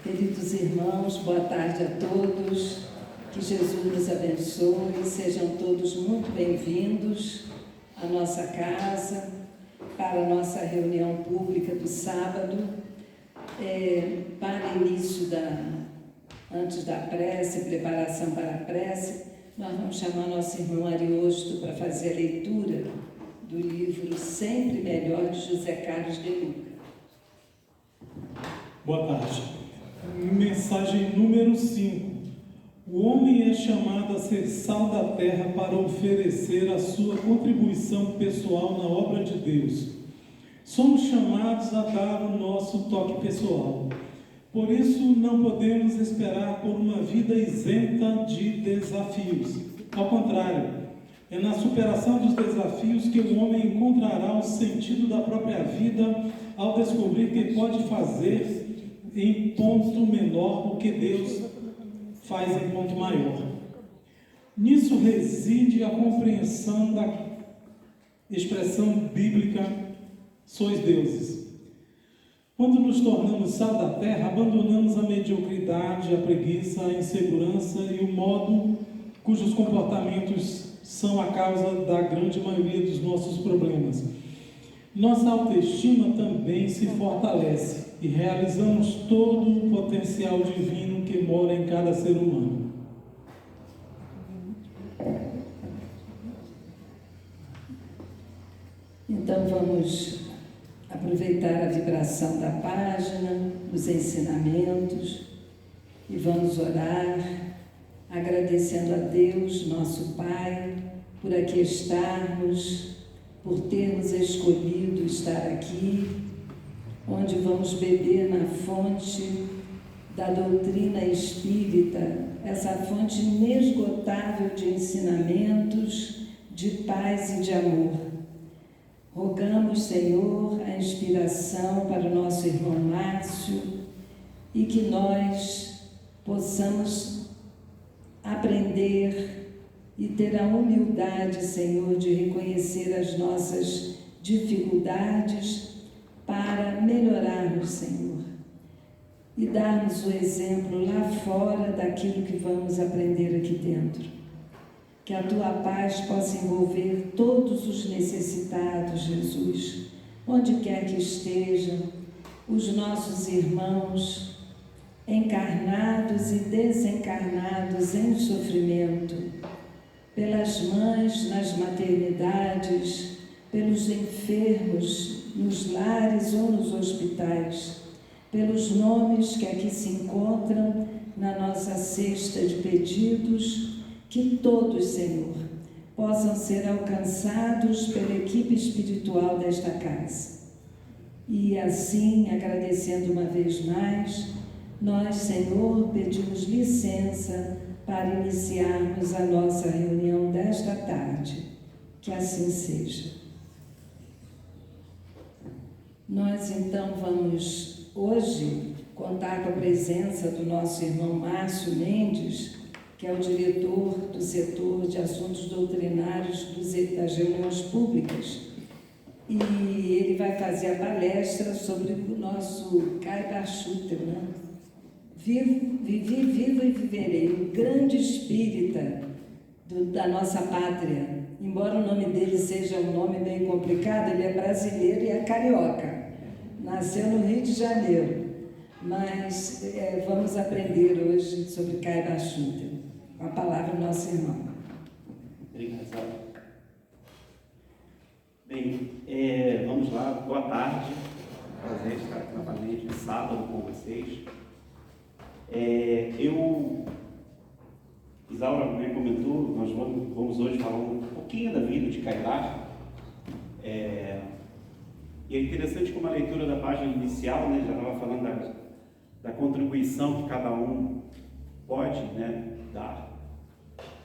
Queridos irmãos, boa tarde a todos, que Jesus nos abençoe, sejam todos muito bem-vindos à nossa casa, para a nossa reunião pública do sábado, para início antes da prece, preparação para a prece, nós vamos chamar nosso irmão Ariosto para fazer a leitura do livro Sempre Melhor, de José Carlos de Luca. Boa tarde. Mensagem número 5. O homem é chamado a ser sal da terra para oferecer a sua contribuição pessoal na obra de Deus. Somos chamados a dar o nosso toque pessoal. Por isso, não podemos esperar por uma vida isenta de desafios. Ao contrário, é na superação dos desafios que o homem encontrará o sentido da própria vida ao descobrir que pode fazer em ponto menor o que Deus faz em ponto maior. Nisso reside a compreensão da expressão bíblica sois deuses. Quando nos tornamos sal da terra, abandonamos a mediocridade, a preguiça, a insegurança e o modo cujos comportamentos são a causa da grande maioria dos nossos problemas. Nossa autoestima também se fortalece e realizamos todo o potencial divino que mora em cada ser humano. Então vamos aproveitar a vibração da página, os ensinamentos, e vamos orar, agradecendo a Deus, nosso Pai, por aqui estarmos, por termos escolhido estar aqui, onde vamos beber na fonte da doutrina espírita, essa fonte inesgotável de ensinamentos, de paz e de amor. Rogamos, Senhor, a inspiração para o nosso irmão Márcio e que nós possamos aprender e ter a humildade, Senhor, de reconhecer as nossas dificuldades para melhorarmos, Senhor, e darmos o exemplo lá fora daquilo que vamos aprender aqui dentro. Que a Tua paz possa envolver todos os necessitados, Jesus, onde quer que estejam, os nossos irmãos, encarnados e desencarnados em sofrimento, pelas mães nas maternidades, pelos enfermos nos lares ou nos hospitais, pelos nomes que aqui se encontram na nossa cesta de pedidos, que todos, Senhor, possam ser alcançados pela equipe espiritual desta casa. E assim, agradecendo uma vez mais, nós, Senhor, pedimos licença para iniciarmos a nossa reunião desta tarde. Que assim seja. Nós, então, vamos hoje contar com a presença do nosso irmão Márcio Mendes, que é o diretor do setor de assuntos doutrinários das reuniões públicas. E ele vai fazer a palestra sobre o nosso Kaiba-Shutra, né? Vivi, vivo e viverei, o grande espírita da nossa pátria. Embora o nome dele seja um nome meio complicado, ele é brasileiro e é carioca. Nasceu no Rio de Janeiro. Mas vamos aprender hoje sobre Kaiba-Shutra. Com a palavra do nosso irmão. Obrigado. Bem, vamos lá. Boa tarde. Prazer estar aqui novamente no sábado com vocês. Isaura comentou, nós vamos hoje falar um pouquinho da vida de Kaiba. E é interessante como a leitura da página inicial, né, já estava falando da contribuição que cada um pode, né, dar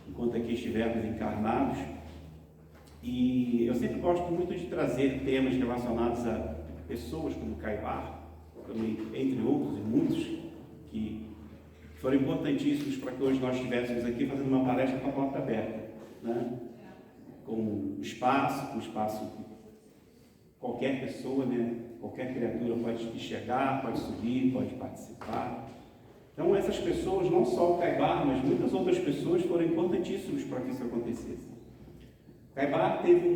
enquanto aqui estivermos encarnados. E eu sempre gosto muito de trazer temas relacionados a pessoas como Kaiba, entre outros e muitos, que foram importantíssimos para que hoje nós estivéssemos aqui fazendo uma palestra com a porta aberta, né? Com espaço que qualquer pessoa, né? Qualquer criatura pode chegar, pode subir, pode participar. Então, essas pessoas, não só o Caibar, mas muitas outras pessoas foram importantíssimas para que isso acontecesse. Caibar teve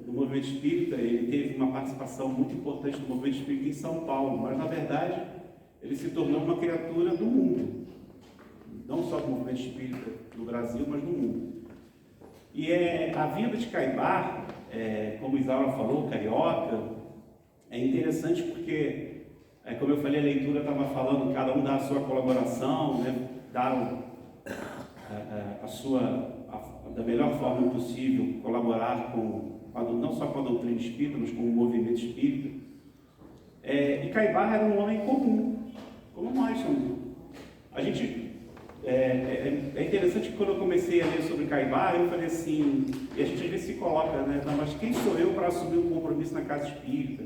no movimento espírita, ele teve uma participação muito importante no movimento espírita em São Paulo, mas, na verdade, ele se tornou uma criatura do mundo. Não só do movimento espírita do Brasil, mas do mundo. E a vida de Caibar, como Isaura falou, carioca, é interessante porque, como eu falei, a leitura estava falando, cada um dá a sua colaboração, né, dá da melhor forma possível, colaborar não só com a doutrina espírita, mas com o movimento espírita. E Caibar era um homem comum, como nós somos. A gente... É interessante que quando eu comecei a ler sobre Caibar, eu falei assim, e a gente às vezes se coloca, né? Não, mas quem sou eu para assumir um compromisso na casa espírita?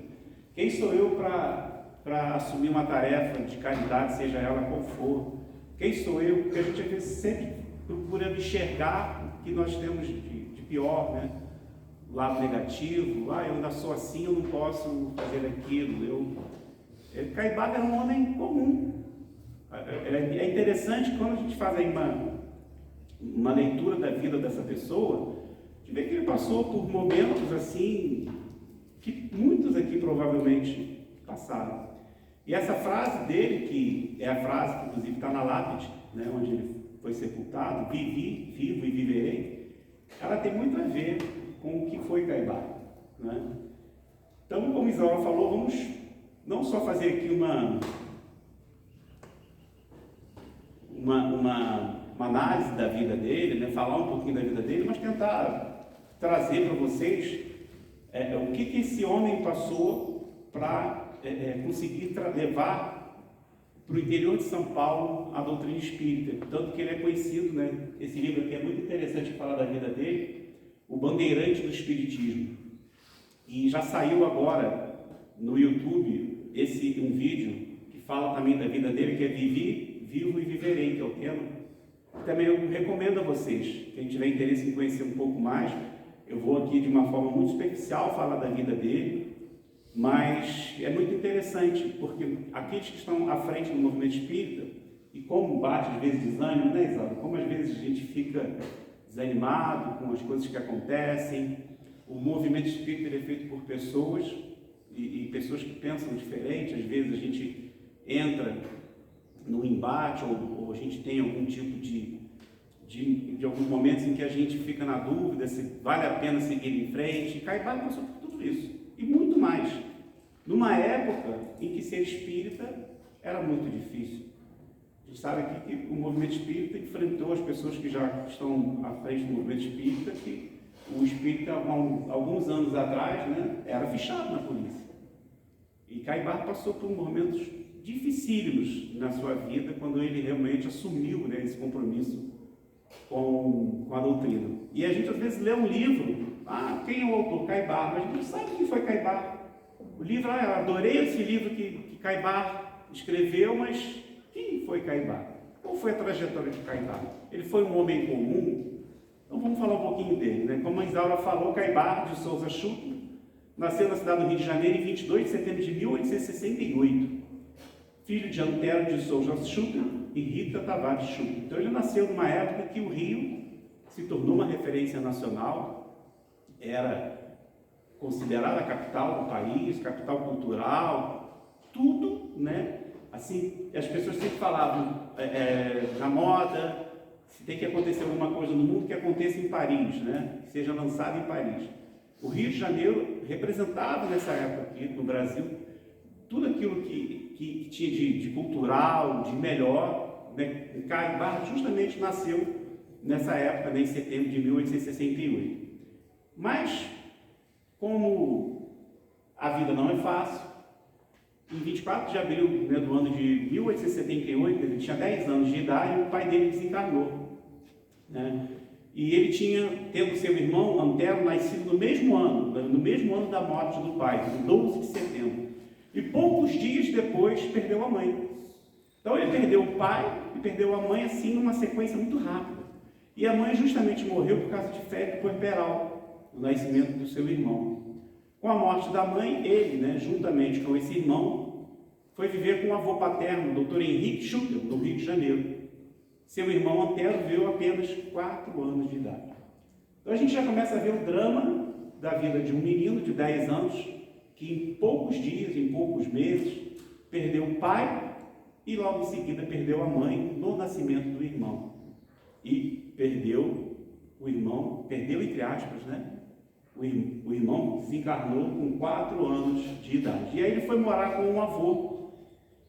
Quem sou eu para assumir uma tarefa de caridade, seja ela qual for? Quem sou eu? Porque a gente às vezes sempre procura enxergar o que nós temos de pior, né? O lado negativo, eu ainda sou assim, eu não posso fazer aquilo. Caibar era um homem comum. É interessante quando a gente faz aí uma leitura da vida dessa pessoa, de ver que ele passou por momentos assim, que muitos aqui provavelmente passaram. E essa frase dele, que é a frase que inclusive está na lápide, né, onde ele foi sepultado, vivi, vivo e viverei, ela tem muito a ver com o que foi Caibar, né? Então, como Isaura falou, vamos não só fazer aqui uma análise da vida dele, né? Falar um pouquinho da vida dele, mas tentar trazer para vocês o que esse homem passou para conseguir levar para o interior de São Paulo a doutrina espírita. Tanto que ele é conhecido, né? Esse livro aqui é muito interessante falar da vida dele, O Bandeirante do Espiritismo. E já saiu agora no YouTube um vídeo que fala também da vida dele, que é Vivi, Vivo e Viverei, que é o tema. Também eu recomendo a vocês, quem tiver interesse em conhecer um pouco mais, eu vou aqui de uma forma muito superficial falar da vida dele, mas é muito interessante, porque aqueles que estão à frente do movimento espírita, e como bate às vezes desânimo, né, Isaura? Como às vezes a gente fica desanimado com as coisas que acontecem, o movimento espírita ele é feito por pessoas, e pessoas que pensam diferente, às vezes a gente entra no embate, ou a gente tem algum tipo de alguns momentos em que a gente fica na dúvida se vale a pena seguir em frente. E Caibar passou por tudo isso, e muito mais, numa época em que ser espírita era muito difícil. A gente sabe aqui que o movimento espírita enfrentou as pessoas que já estão à frente do movimento espírita, que o espírita, há alguns anos atrás, né, era fichado na polícia. E Caibar passou por momentos dificílimos na sua vida, quando ele realmente assumiu, né, esse compromisso com a doutrina. E a gente às vezes lê um livro, quem é o autor? Caibar, mas a gente não sabe quem foi Caibar. O livro, eu adorei esse livro que Caibar escreveu, mas quem foi Caibar? Qual foi a trajetória de Caibar? Ele foi um homem comum? Então vamos falar um pouquinho dele, né? Como a Isaura falou, Caibar de Souza Schutter nasceu na cidade do Rio de Janeiro em 22 de setembro de 1868. Filho de Antero de Souza Schutter e Rita Tavares Schutter. Então ele nasceu numa época que o Rio se tornou uma referência nacional, era considerada a capital do país, capital cultural, tudo, né? Assim, as pessoas sempre falavam na moda, se tem que acontecer alguma coisa no mundo, que aconteça em Paris, né? Que seja lançado em Paris. O Rio de Janeiro representava nessa época aqui no Brasil tudo aquilo que tinha de cultural, de melhor, né? Caibar justamente nasceu nessa época, né, em setembro de 1868. Mas, como a vida não é fácil, em 24 de abril, né, do ano de 1878, ele tinha 10 anos de idade e o pai dele desencarnou, né? E ele tendo seu irmão Antero nascido no mesmo ano da morte do pai, em 12 de setembro. E poucos dias depois perdeu a mãe. Então ele perdeu o pai e perdeu a mãe assim numa sequência muito rápida. E a mãe justamente morreu por causa de febre puerperal, no nascimento do seu irmão. Com a morte da mãe, ele, né, juntamente com esse irmão, foi viver com o avô paterno, o Dr. Henrique Schutter, no Rio de Janeiro. Seu irmão Antero veio apenas 4 anos de idade. Então a gente já começa a ver o drama da vida de um menino de 10 anos, que em poucos dias, em poucos meses, perdeu o pai e logo em seguida perdeu a mãe no nascimento do irmão. E perdeu o irmão, perdeu entre aspas, né? O irmão desencarnou com 4 anos de idade. E aí ele foi morar com um avô,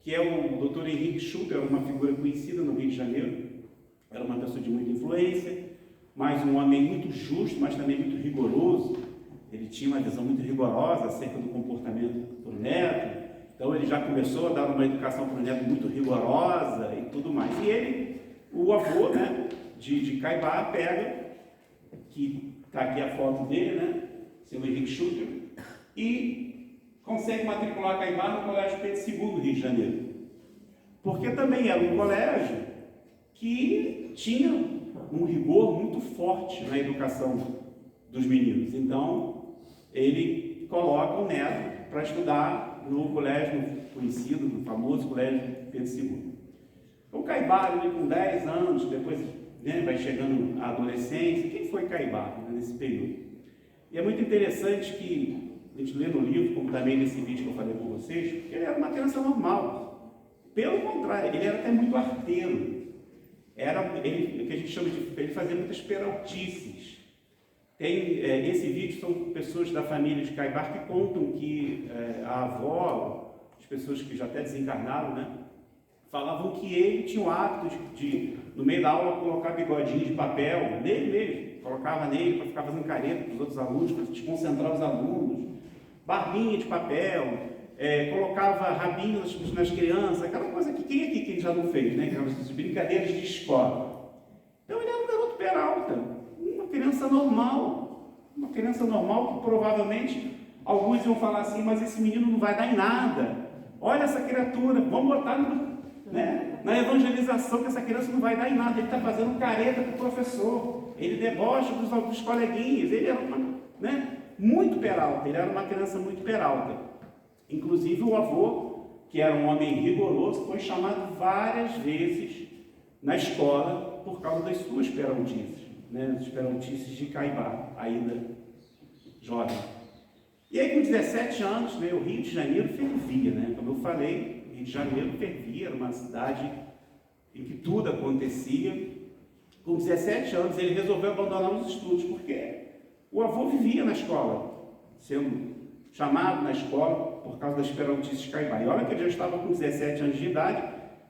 que é o Dr. Henrique Schutter, uma figura conhecida no Rio de Janeiro. Era uma pessoa de muita influência, mas um homem muito justo, mas também muito rigoroso. Ele tinha uma visão muito rigorosa acerca do comportamento do neto. Então ele já começou a dar uma educação para o neto muito rigorosa e tudo mais. E ele, o avô, né, de Caibá, pega, que está aqui a foto dele, né, seu Henrique Schutter, e consegue matricular Caibá no Colégio Pedro II do Rio de Janeiro. Porque também era um colégio que tinha um rigor muito forte na educação dos meninos. Então, ele coloca o neto para estudar no colégio conhecido, no famoso Colégio Pedro II. O Caibá, com 10 anos, depois, né, vai chegando à adolescência. Quem foi Caibá, né, nesse período? E é muito interessante que a gente lê no livro, como também nesse vídeo que eu falei com vocês, que ele era uma criança normal. Pelo contrário, ele era até muito arteiro. Ele, que a gente chama de, ele fazia muitas peraltices. Esse vídeo são pessoas da família de Caibá que contam que a avó, as pessoas que já até desencarnaram, né, falavam que ele tinha o hábito de no meio da aula, colocar bigodinho de papel nele mesmo. Colocava nele para ficar fazendo careta para os outros alunos, para desconcentrar os alunos. Barbinha de papel, colocava rabinho nas crianças, aquela coisa que quem aqui já não fez, né? Aquelas brincadeiras de escola. Então ele era um garoto peralta, uma criança normal que provavelmente alguns iam falar assim, mas esse menino não vai dar em nada. Olha essa criatura, vamos botar na evangelização que essa criança não vai dar em nada. Ele está fazendo careta para o professor, ele debocha dos coleguinhas, ele era muito peralta, ele era uma criança muito peralta. Inclusive o avô, que era um homem rigoroso, foi chamado várias vezes na escola por causa das suas peraltices, né? As peraltices de Caibá, ainda jovem. E aí com 17 anos, né, o Rio de Janeiro fervia, né? Como eu falei, o Rio de Janeiro fervia, era uma cidade em que tudo acontecia. Com 17 anos ele resolveu abandonar os estudos, porque o avô vivia na escola, sendo chamado na escola por causa das peraltices de Caibá. E olha que ele já estava com 17 anos de idade,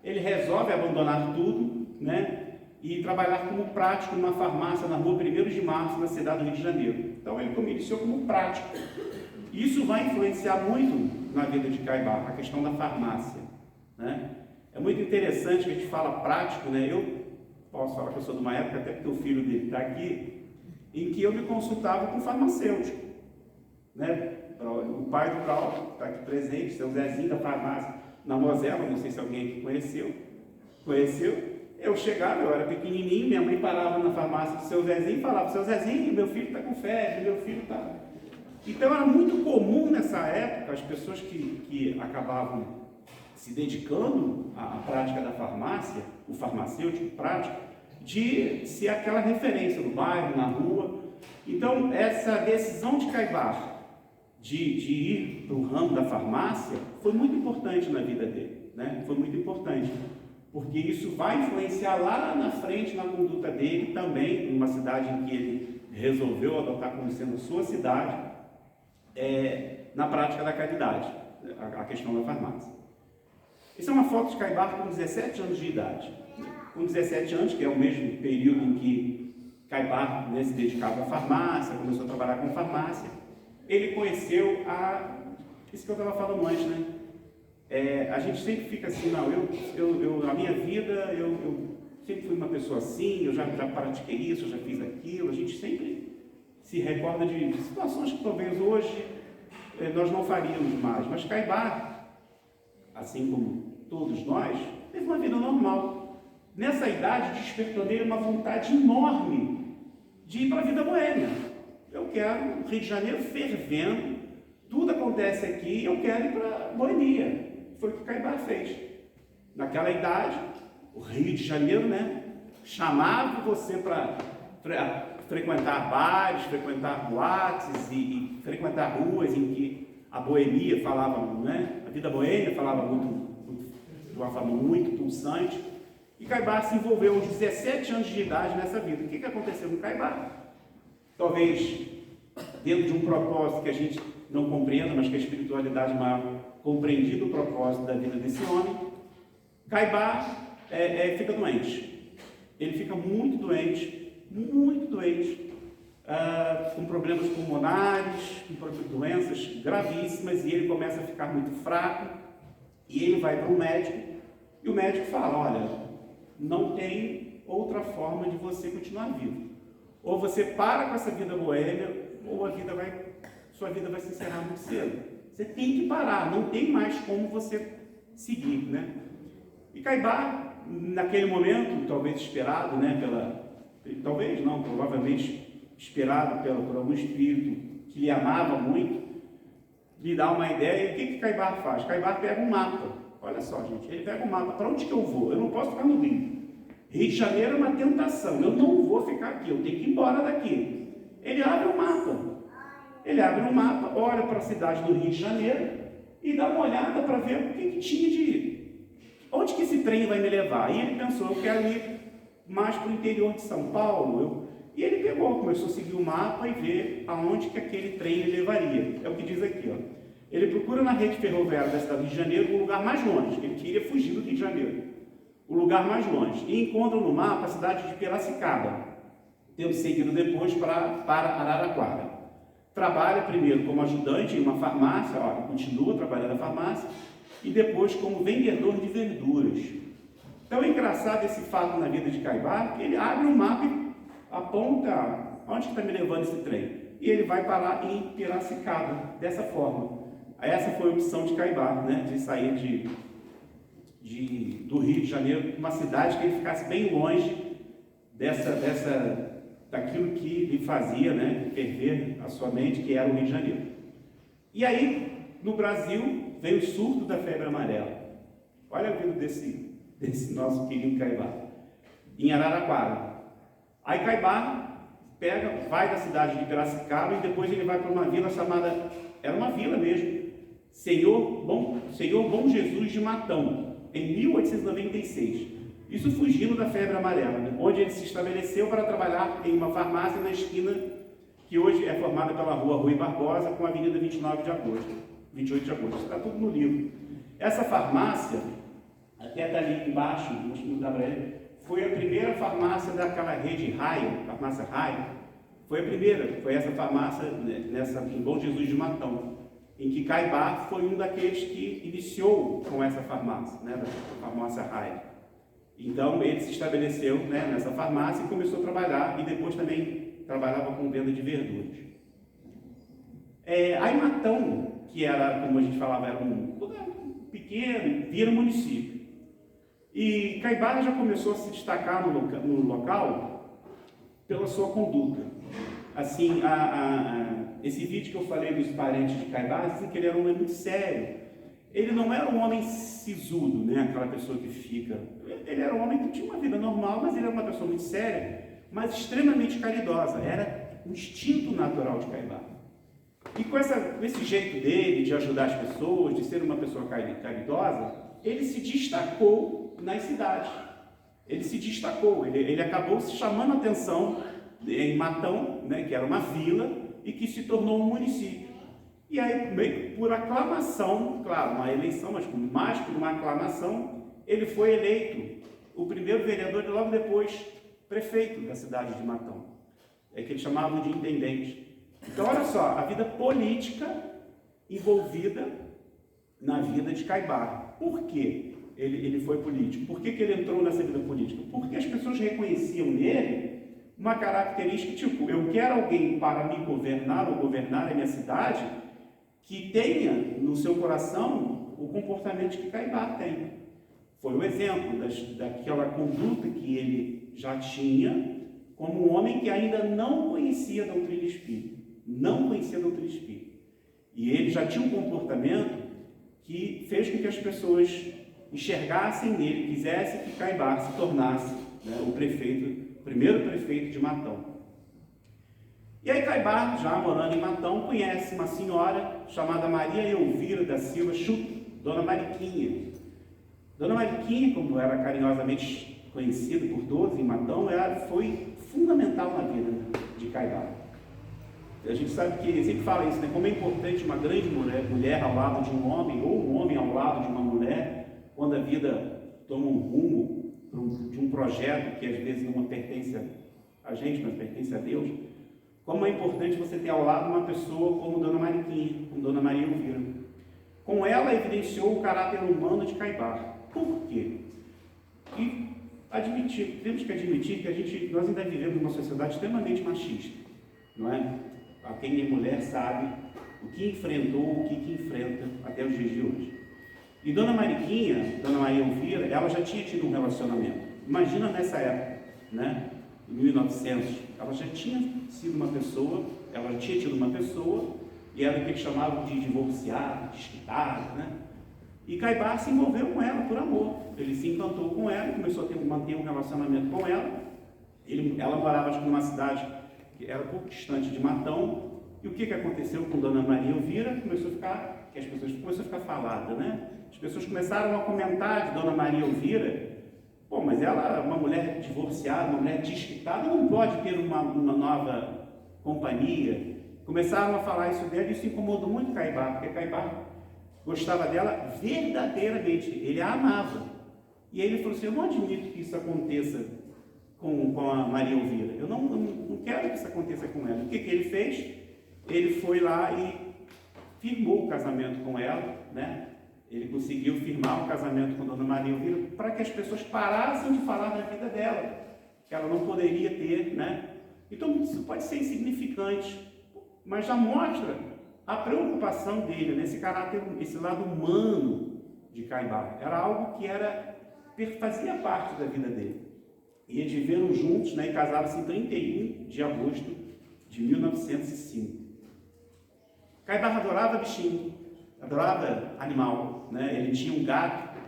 ele resolve abandonar tudo, né, e trabalhar como prático numa farmácia na rua 1º de Março, na cidade do Rio de Janeiro. Então ele iniciou como prático. Isso vai influenciar muito na vida de Caibá, a questão da farmácia, né? É muito interessante que a gente fala prático, né? Eu posso falar que eu sou de uma época, até porque o filho dele está aqui, em que eu me consultava com farmacêutico, né? O pai do Braulio está aqui presente, seu Zezinho da farmácia na Mosela, não sei se alguém aqui conheceu. Eu chegava, eu era pequenininho, minha mãe parava na farmácia do seu Zezinho e falava: seu Zezinho, meu filho está com febre, meu filho está... Então era muito comum nessa época as pessoas que acabavam se dedicando à prática da farmácia, o farmacêutico prático, de ser aquela referência no bairro, na rua. Então essa decisão de Caibá de ir para o ramo da farmácia foi muito importante na vida dele, né? Foi muito importante, porque isso vai influenciar lá na frente na conduta dele também, numa cidade em que ele resolveu adotar como sendo sua cidade, na prática da caridade, a questão da farmácia. Essa é uma foto de Caibá com 17 anos de idade. Com 17 anos, que é o mesmo período em que Caibá, né, se dedicava à farmácia, começou a trabalhar com farmácia, ele conheceu isso que eu estava falando antes, né? A gente sempre fica assim, não, na minha vida, eu sempre fui uma pessoa assim, eu já pratiquei isso, eu já fiz aquilo. A gente sempre se recorda de situações que talvez hoje nós não faríamos mais. Mas Caibá, assim como todos nós, teve uma vida normal. Nessa idade, despertou nele uma vontade enorme de ir para a vida boêmia. Eu quero o Rio de Janeiro fervendo, tudo acontece aqui, eu quero ir para a boemia. foi o que Caibá fez. Naquela idade, o Rio de Janeiro, né, chamava você para frequentar bares, frequentar boates e frequentar ruas em que a boemia falava, né, a vida boêmia falava de uma forma muito pulsante. E Caibá se envolveu aos 17 anos de idade nessa vida. O que aconteceu com Caibá? Talvez dentro de um propósito que a gente não compreenda, mas que a espiritualidade maior compreendido o propósito da vida desse homem, Caibá fica doente. Ele fica muito doente, com problemas pulmonares, com doenças gravíssimas, e ele começa a ficar muito fraco, e ele vai para um médico, e o médico fala, olha, não tem outra forma de você continuar vivo. Ou você para com essa vida boêmia, ou sua vida vai se encerrar muito cedo. Você tem que parar, não tem mais como você seguir, né? E Caibá, naquele momento, talvez esperado, né, provavelmente esperado por algum espírito que lhe amava muito, lhe dá uma ideia. E o que Caibá faz? Caibá pega um mapa. Olha só, gente, ele pega um mapa. Para onde que eu vou? Eu não posso ficar no Rio. Rio de Janeiro é uma tentação. Eu não vou ficar aqui, eu tenho que ir embora daqui. Ele abre um mapa. Olha para a cidade do Rio de Janeiro e dá uma olhada para ver o que tinha onde que esse trem vai me levar. E ele pensou, eu quero ir mais para o interior de São Paulo. E ele começou a seguir o mapa e ver aonde que aquele trem lhe levaria. É o que diz aqui, ó. Ele procura na rede ferroviária da cidade do Rio de Janeiro o lugar mais longe. Ele queria fugir do Rio de Janeiro. O lugar mais longe. E encontra no mapa a cidade de Piracicaba, tendo seguido depois para Araraquara. Trabalha primeiro como ajudante em uma farmácia, continua trabalhando na farmácia, e depois como vendedor de verduras. Então é engraçado esse fato na vida de Caibá, que ele abre um mapa e aponta onde que está me levando esse trem. E ele vai parar em Piracicaba, dessa forma. Essa foi a opção de Caibá, né, de sair do Rio de Janeiro, uma cidade que ele ficasse bem longe daquilo que lhe fazia, né, ferver a sua mente, que era o Rio de Janeiro. E aí, no Brasil, veio o surto da febre amarela. Olha a vida desse nosso querido Caibá, em Araraquara. Aí Caibá vai da cidade de Piracicaba e depois ele vai para uma vila chamada, era uma vila mesmo, Senhor Bom Jesus de Matão, em 1896. Isso fugindo da febre amarela, né? Onde ele se estabeleceu para trabalhar em uma farmácia na esquina que hoje é formada pela rua Rui Barbosa com a avenida 28 de agosto. Está tudo no livro. Essa farmácia, até está ali embaixo, não dá para ele, foi a primeira farmácia daquela rede Raio, farmácia Raio. Foi a primeira, foi essa farmácia em Bom Jesus de Matão, em que Caibá foi um daqueles que iniciou com essa farmácia, né, da farmácia Raio. Então ele se estabeleceu, né, nessa farmácia e começou a trabalhar, e depois também trabalhava com venda de verduras. Aí Matão, que era, como a gente falava, era um lugar pequeno, vira um município. E Caibá já começou a se destacar no local pela sua conduta. Assim, esse vídeo que eu falei dos parentes de Caibá, dizem que ele era um homem muito sério. Ele não era um homem sisudo, né? Aquela pessoa que fica... Ele era um homem que tinha uma vida normal, mas ele era uma pessoa muito séria, mas extremamente caridosa. Era um instinto natural de Caibá. E com esse jeito dele de ajudar as pessoas, de ser uma pessoa caridosa, ele se destacou nas cidades. Ele acabou se chamando a atenção em Matão, né, que era uma vila, e que se tornou um município. E aí, meio por aclamação, claro, uma eleição, mas mais por uma aclamação, ele foi eleito o primeiro vereador e logo depois prefeito da cidade de Matão. Que eles chamavam de intendente. Então, olha só, a vida política envolvida na vida de Caibá. Por quê ele foi político? Por que ele entrou nessa vida política? Porque as pessoas reconheciam nele uma característica tipo, eu quero alguém para me governar ou governar a minha cidade que tenha no seu coração o comportamento que Caibá tem. Foi o exemplo daquela conduta que ele já tinha como um homem que ainda não conhecia a doutrina espírita. E ele já tinha um comportamento que fez com que as pessoas enxergassem nele, quisessem que Caibar se tornasse, né, o primeiro prefeito de Matão. E aí Caibar, já morando em Matão, conhece uma senhora chamada Maria Elvira da Silva Chuto, Dona Mariquinha. Dona Mariquinha, como era carinhosamente conhecida por todos em Matão, ela foi fundamental na vida de Caibar. A gente sabe que, sempre fala isso, né? Como é importante uma grande mulher ao lado de um homem, ou um homem ao lado de uma mulher, quando a vida toma um rumo de um projeto que às vezes não pertence a gente, mas pertence a Deus. Como é importante você ter ao lado uma pessoa como Dona Mariquinha, como Dona Maria Elvira. Com ela evidenciou o caráter humano de Caibar. Por quê? E temos que admitir que nós ainda vivemos numa sociedade extremamente machista, não é? Quem é mulher sabe o que enfrentou, o que enfrenta até os dias de hoje. E Dona Mariquinha, Dona Maria Elvira, ela já tinha tido um relacionamento. Imagina nessa época, né? Em 1900, ela já tinha tido uma pessoa, e era o que eles chamavam de divorciado, desquitado, né? E Caibar se envolveu com ela por amor. Ele se encantou com ela, começou a manter um relacionamento com ela. Ela morava, acho que, numa cidade que era pouco distante de Matão. E o que aconteceu com Dona Maria Elvira? As pessoas começaram a ficar falada, né? As pessoas começaram a comentar de Dona Maria Elvira. Pô, mas ela é uma mulher divorciada, uma mulher desquitada, não pode ter uma nova companhia. Começaram a falar isso dela e isso incomodou muito Caibar, porque Caibar gostava dela verdadeiramente, ele a amava. E aí ele falou assim: eu não admito que isso aconteça com a Maria Elvira, eu não quero que isso aconteça com ela. O que ele fez? Ele foi lá e firmou o casamento com ela, né? Ele conseguiu firmar o casamento com Dona Maria Elvira para que as pessoas parassem de falar da vida dela, que ela não poderia ter, né? Então isso pode ser insignificante, mas já mostra a preocupação dele nesse caráter, esse lado humano de Caibar. Era algo que fazia parte da vida dele. E eles viveram juntos, né, e casaram-se em 31 de agosto de 1905. Caibar adorava bichinho, adorava animal, né? Ele tinha um gato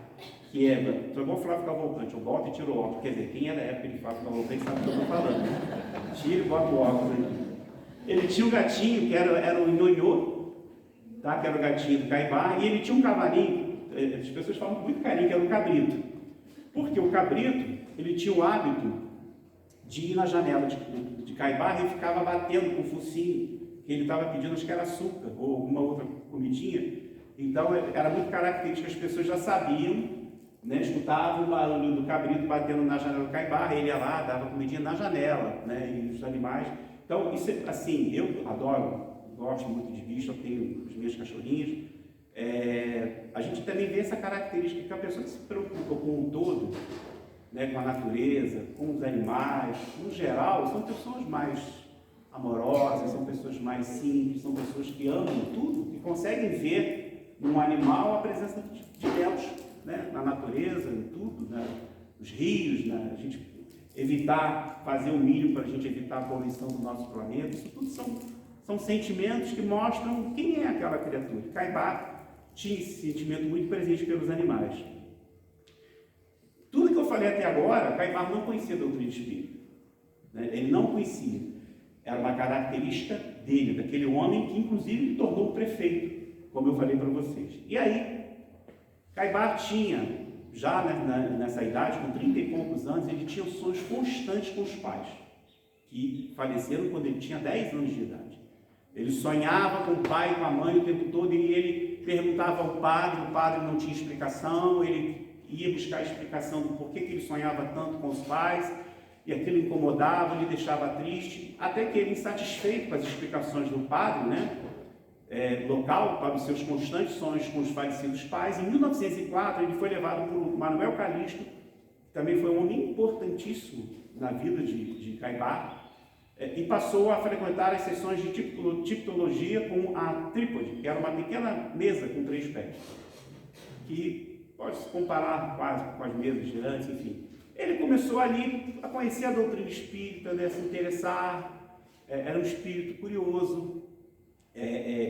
que era, só igual o Flávio Cavalcante, eu boto e tiro o óculos. Quer dizer, quem é da época de Flávio Cavalcante sabe o que eu estou falando. Tira e bota o óculos aí. Ele tinha um gatinho que era o Nhonhô, tá? Que era o gatinho do Caibar, e ele tinha um cavalinho, as pessoas falam com muito carinho, que era o cabrito. Porque o cabrito, ele tinha o hábito de ir na janela de Caibar e ficava batendo com o focinho, que ele estava pedindo, acho que era açúcar ou alguma outra comidinha. Então era muito característico, as pessoas já sabiam, né? Escutavam o barulho do cabrito batendo na janela do Caibar, ele ia lá, dava comidinha na janela, né? E os animais. Então, isso, assim, eu adoro, gosto muito de bicho, eu tenho os meus cachorrinhos. A gente também vê essa característica que a pessoa que se preocupa com o todo, né, com a natureza, com os animais, no geral, são pessoas mais amorosas, são pessoas mais simples, são pessoas que amam tudo, que conseguem ver num animal a presença de Deus, né, na natureza, em tudo, né, nos rios, né, a gente evitar fazer o mínimo para a gente evitar a poluição do nosso planeta. Isso tudo são sentimentos que mostram quem é aquela criatura. Caibar tinha esse sentimento muito presente pelos animais. Tudo que eu falei até agora, Caibar não conhecia a doutrina espírita, né? Ele não conhecia. Era uma característica dele, daquele homem que inclusive ele tornou prefeito, como eu falei para vocês. E aí, Caibar tinha, já nessa idade, com 30 e poucos anos, ele tinha sonhos constantes com os pais, que faleceram quando ele tinha 10 anos de idade. Ele sonhava com o pai e com a mãe o tempo todo, e ele perguntava ao padre, o padre não tinha explicação, ele ia buscar a explicação do porquê que ele sonhava tanto com os pais, e aquilo incomodava, ele deixava triste, até que ele, insatisfeito com as explicações do padre, né, local, para os seus constantes sonhos com os falecidos pais, em 1904 ele foi levado por Manuel Calixto, que também foi um homem importantíssimo na vida de Caibar, e passou a frequentar as sessões de tipologia com a trípode, que era uma pequena mesa com 3 pés, que pode se comparar quase com as mesas de antes, enfim. Ele começou ali a conhecer a doutrina espírita, né, a se interessar, era um espírito curioso,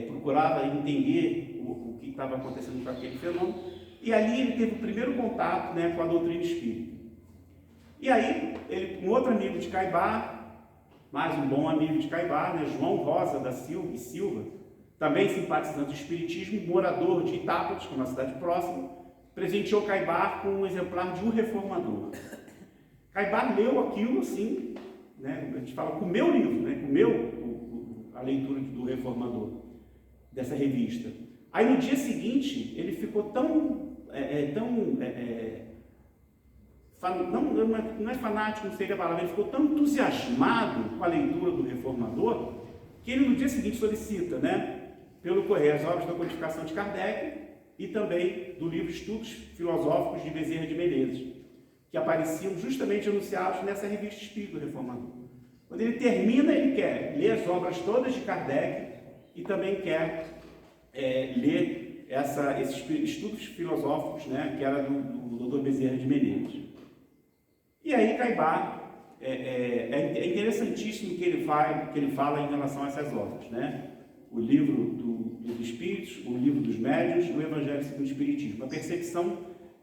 procurava entender o que estava acontecendo com aquele fenômeno, e ali ele teve o primeiro contato, né, com a doutrina espírita. E aí, um outro amigo de Caibar, mais um bom amigo de Caibar, né, João Rosa da Silva, também simpatizante do espiritismo, morador de Itápolis, que é uma cidade próxima, presenteou Caibar com um exemplar de O Reformador. Caibar leu aquilo assim, né, a gente fala, comeu o livro, né, comeu a leitura do Reformador, dessa revista. Aí no dia seguinte, ele ficou não é fanático, não seria a palavra, ele ficou tão entusiasmado com a leitura do Reformador, que ele no dia seguinte solicita, né, pelo correio, as obras da codificação de Kardec e também do livro Estudos Filosóficos de Bezerra de Menezes, que apareciam justamente anunciados nessa revista Espírito Reformador. Quando ele termina, ele quer ler as obras todas de Kardec e também quer ler esses estudos filosóficos, né, que era do Dr. Bezerra de Menezes. E aí Caibar, é interessantíssimo o que ele fala em relação a essas obras, né? O livro dos Espíritos, o livro dos Médiuns, o Evangelho segundo o Espiritismo. A percepção,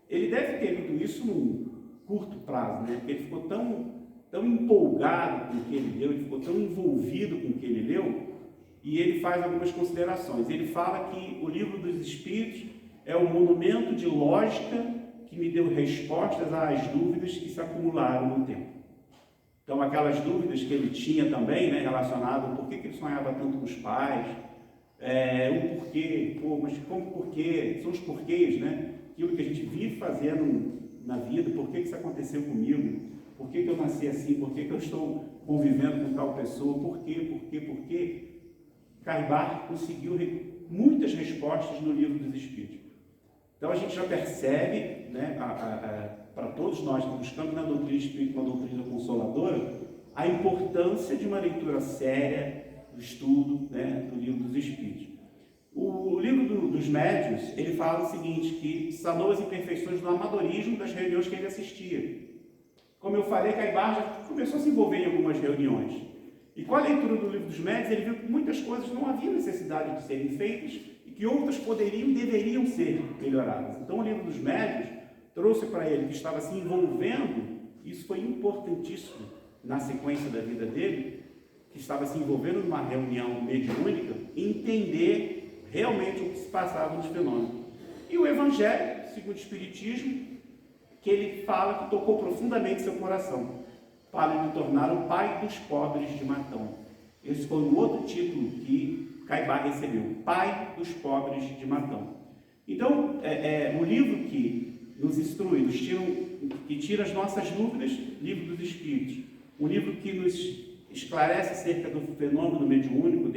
ele deve ter lido isso num curto prazo, né? Porque ele ficou tão empolgado com o que ele leu, ele ficou tão envolvido com o que ele leu, e ele faz algumas considerações. Ele fala que o livro dos Espíritos é um monumento de lógica que me deu respostas às dúvidas que se acumularam no tempo. Então, aquelas dúvidas que ele tinha também, né, relacionadas ao porquê que ele sonhava tanto com os pais, o porquê, mas como porquê, são os porquês, né? Aquilo que a gente vive fazendo na vida, por que isso aconteceu comigo, por que eu nasci assim, por que eu estou convivendo com tal pessoa, por quê? Caibar conseguiu muitas respostas no livro dos Espíritos. Então a gente já percebe, né, para todos nós que buscamos na doutrina espírita uma doutrina consoladora, a importância de uma leitura séria do estudo, né, do livro dos Espíritos. O livro dos Médiuns, ele fala o seguinte, que sanou as imperfeições do amadorismo das reuniões que ele assistia. Como eu falei, Caibar já começou a se envolver em algumas reuniões. E com a leitura do livro dos Médiuns, ele viu que muitas coisas não havia necessidade de serem feitas e que outras poderiam e deveriam ser melhoradas. Então, o livro dos Médiuns trouxe para ele, que estava se envolvendo, isso foi importantíssimo na sequência da vida dele, que estava se envolvendo numa reunião mediúnica, entender realmente o que se passava nos fenômenos. E o Evangelho, segundo o Espiritismo, que ele fala que tocou profundamente seu coração, para lhe tornar o pai dos pobres de Matão. Esse foi um outro título que Caibar recebeu, pai dos pobres de Matão. Então, o livro que nos instrui, que tira as nossas dúvidas, livro dos Espíritos, um livro que nos esclarece acerca do fenômeno mediúnico,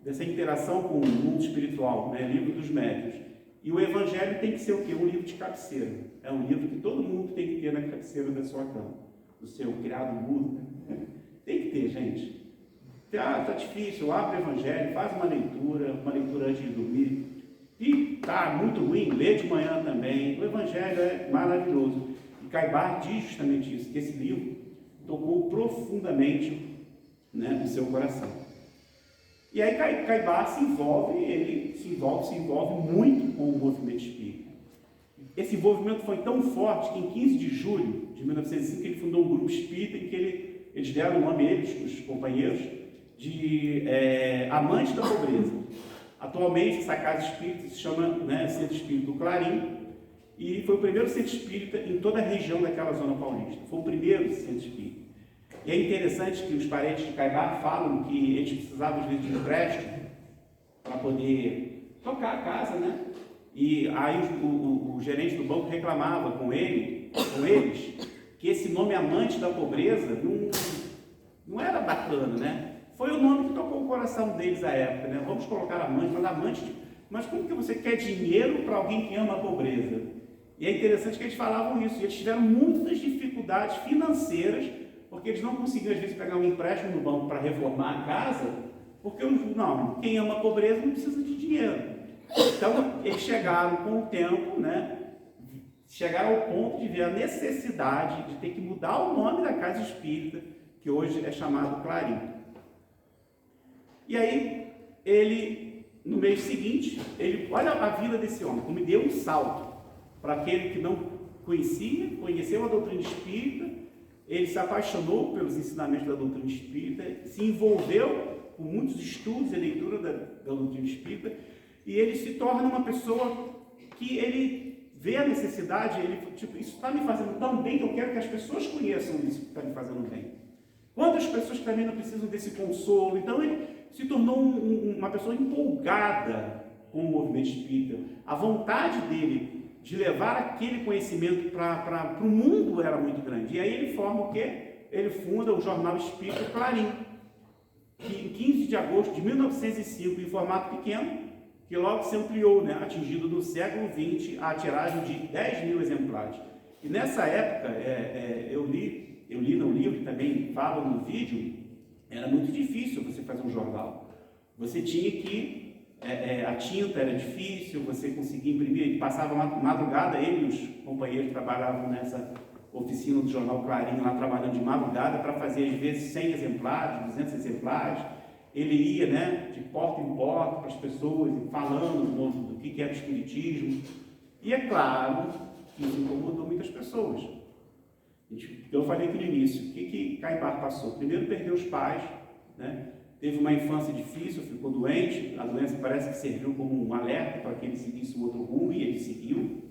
dessa interação com o mundo espiritual, né? Livro dos Médiuns. E o Evangelho tem que ser o quê? Um livro de cabeceira. É um livro que todo mundo tem que ter na cabeceira da sua cama, do seu criado mudo. Tem que ter, gente. Tá difícil, abre o Evangelho, faz uma leitura antes de dormir. E tá muito ruim, lê de manhã também. O Evangelho é maravilhoso. E Caibar diz justamente isso, que esse livro tocou profundamente, né, no seu coração. E aí Caibar se envolve muito com o movimento espírita. Esse envolvimento foi tão forte que em 15 de julho de 1905 ele fundou um grupo espírita em que eles deram o nome, os companheiros, de Amantes da Pobreza. Atualmente essa casa espírita se chama, né, Centro Espírita do Clarim, e foi o primeiro centro espírita em toda a região daquela zona paulista. Foi o primeiro centro espírita. E é interessante que os parentes de Caibar falam que eles precisavam às vezes de empréstimo para poder tocar a casa, né? E aí o gerente do banco reclamava com eles, que esse nome Amante da Pobreza não era bacana, né? Foi o nome que tocou o coração deles à época, né? Vamos colocar amante, mas como que você quer dinheiro para alguém que ama a pobreza? E é interessante que eles falavam isso, e eles tiveram muitas dificuldades financeiras, porque eles não conseguiam às vezes pegar um empréstimo no banco para reformar a casa, porque quem ama a pobreza não precisa de dinheiro. Então eles chegaram com o tempo, né? Chegaram ao ponto de ver a necessidade de ter que mudar o nome da casa espírita, que hoje é chamado Clarim. E aí ele, no mês seguinte, olha a vida desse homem, como deu um salto para aquele que não conhecia, conheceu a doutrina espírita, ele se apaixonou pelos ensinamentos da doutrina espírita, se envolveu com muitos estudos e leitura da doutrina espírita, e ele se torna uma pessoa que ele vê a necessidade, ele, tipo, isso está me fazendo tão bem que eu quero que as pessoas conheçam isso que está me fazendo bem. Quantas pessoas também não precisam desse consolo? Então ele se tornou uma pessoa empolgada com o movimento espírita. A vontade dele de levar aquele conhecimento para o mundo era muito grande. E aí ele forma o quê? Ele funda o jornal espírita Clarim, que em 15 de agosto de 1905, em formato pequeno, que logo se ampliou, né, atingindo no século XX a tiragem de 10 mil exemplares. E nessa época, eu li no livro, também falo no vídeo, era muito difícil você fazer um jornal. Você tinha que, a tinta era difícil, você conseguia imprimir, passava madrugada, ele e os companheiros trabalhavam nessa oficina do jornal Clarim, lá trabalhando de madrugada, para fazer às vezes 100 exemplares, 200 exemplares. Ele ia, né, de porta em porta para as pessoas, falando do que era o espiritismo. E é claro que isso incomodou muitas pessoas. Eu falei aqui no início, o que Caibar passou? Primeiro perdeu os pais, né? Teve uma infância difícil, ficou doente, a doença parece que serviu como um alerta para que ele seguisse um outro rumo, e ele seguiu.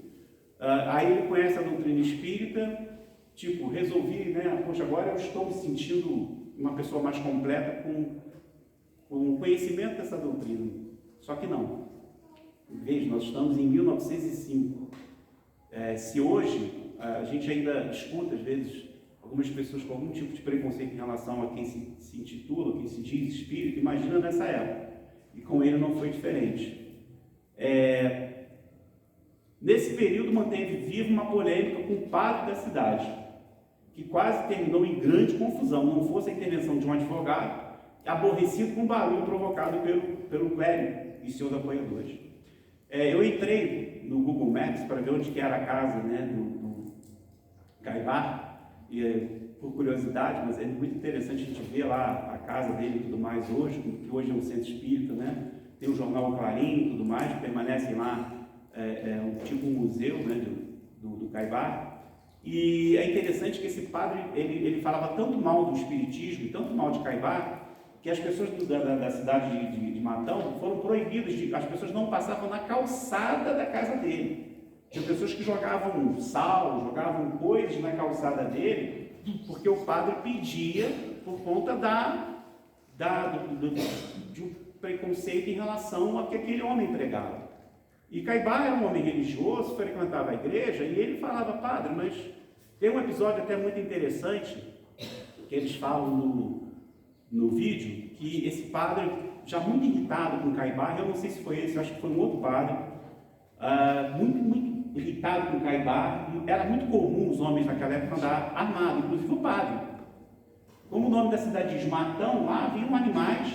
Aí ele conhece a doutrina espírita, tipo, resolvi, né, poxa, agora eu estou me sentindo uma pessoa mais completa com o conhecimento dessa doutrina. Só que não. Veja, nós estamos em 1905. Se hoje a gente ainda escuta, às vezes, algumas pessoas com algum tipo de preconceito em relação a quem se intitula, quem se diz espírito, imagina nessa época. E com ele não foi diferente. Nesse período manteve viva uma polêmica com o padre da cidade, que quase terminou em grande confusão, não fosse a intervenção de um advogado, aborrecido com o barulho provocado pelo clérigo e seus apoiadores. Eu entrei no Google Maps para ver onde que era a casa, né, do Caibar, por curiosidade, mas é muito interessante a gente ver lá a casa dele e tudo mais hoje, que hoje é um centro espírita, né? Tem o jornal Clarim e tudo mais, que permanecem lá, tipo um museu, né, do Caibar. E é interessante que esse padre, ele falava tanto mal do espiritismo e tanto mal de Caibar, que as pessoas da cidade de Matão foram proibidas, as pessoas não passavam na calçada da casa dele. Tinha pessoas que jogavam sal, jogavam coisas na calçada dele, porque o padre pedia por conta de um preconceito em relação ao que aquele homem pregava. E Caibar era um homem religioso, frequentava a igreja, e ele falava, padre, mas tem um episódio até muito interessante, que eles falam no vídeo, que esse padre, já muito irritado com Caibar, eu não sei se foi esse, eu acho que foi um outro padre, muito irritado com Caibar, era muito comum os homens naquela época andar armados, inclusive o padre. Como o nome da cidade diz Matão, lá haviam animais,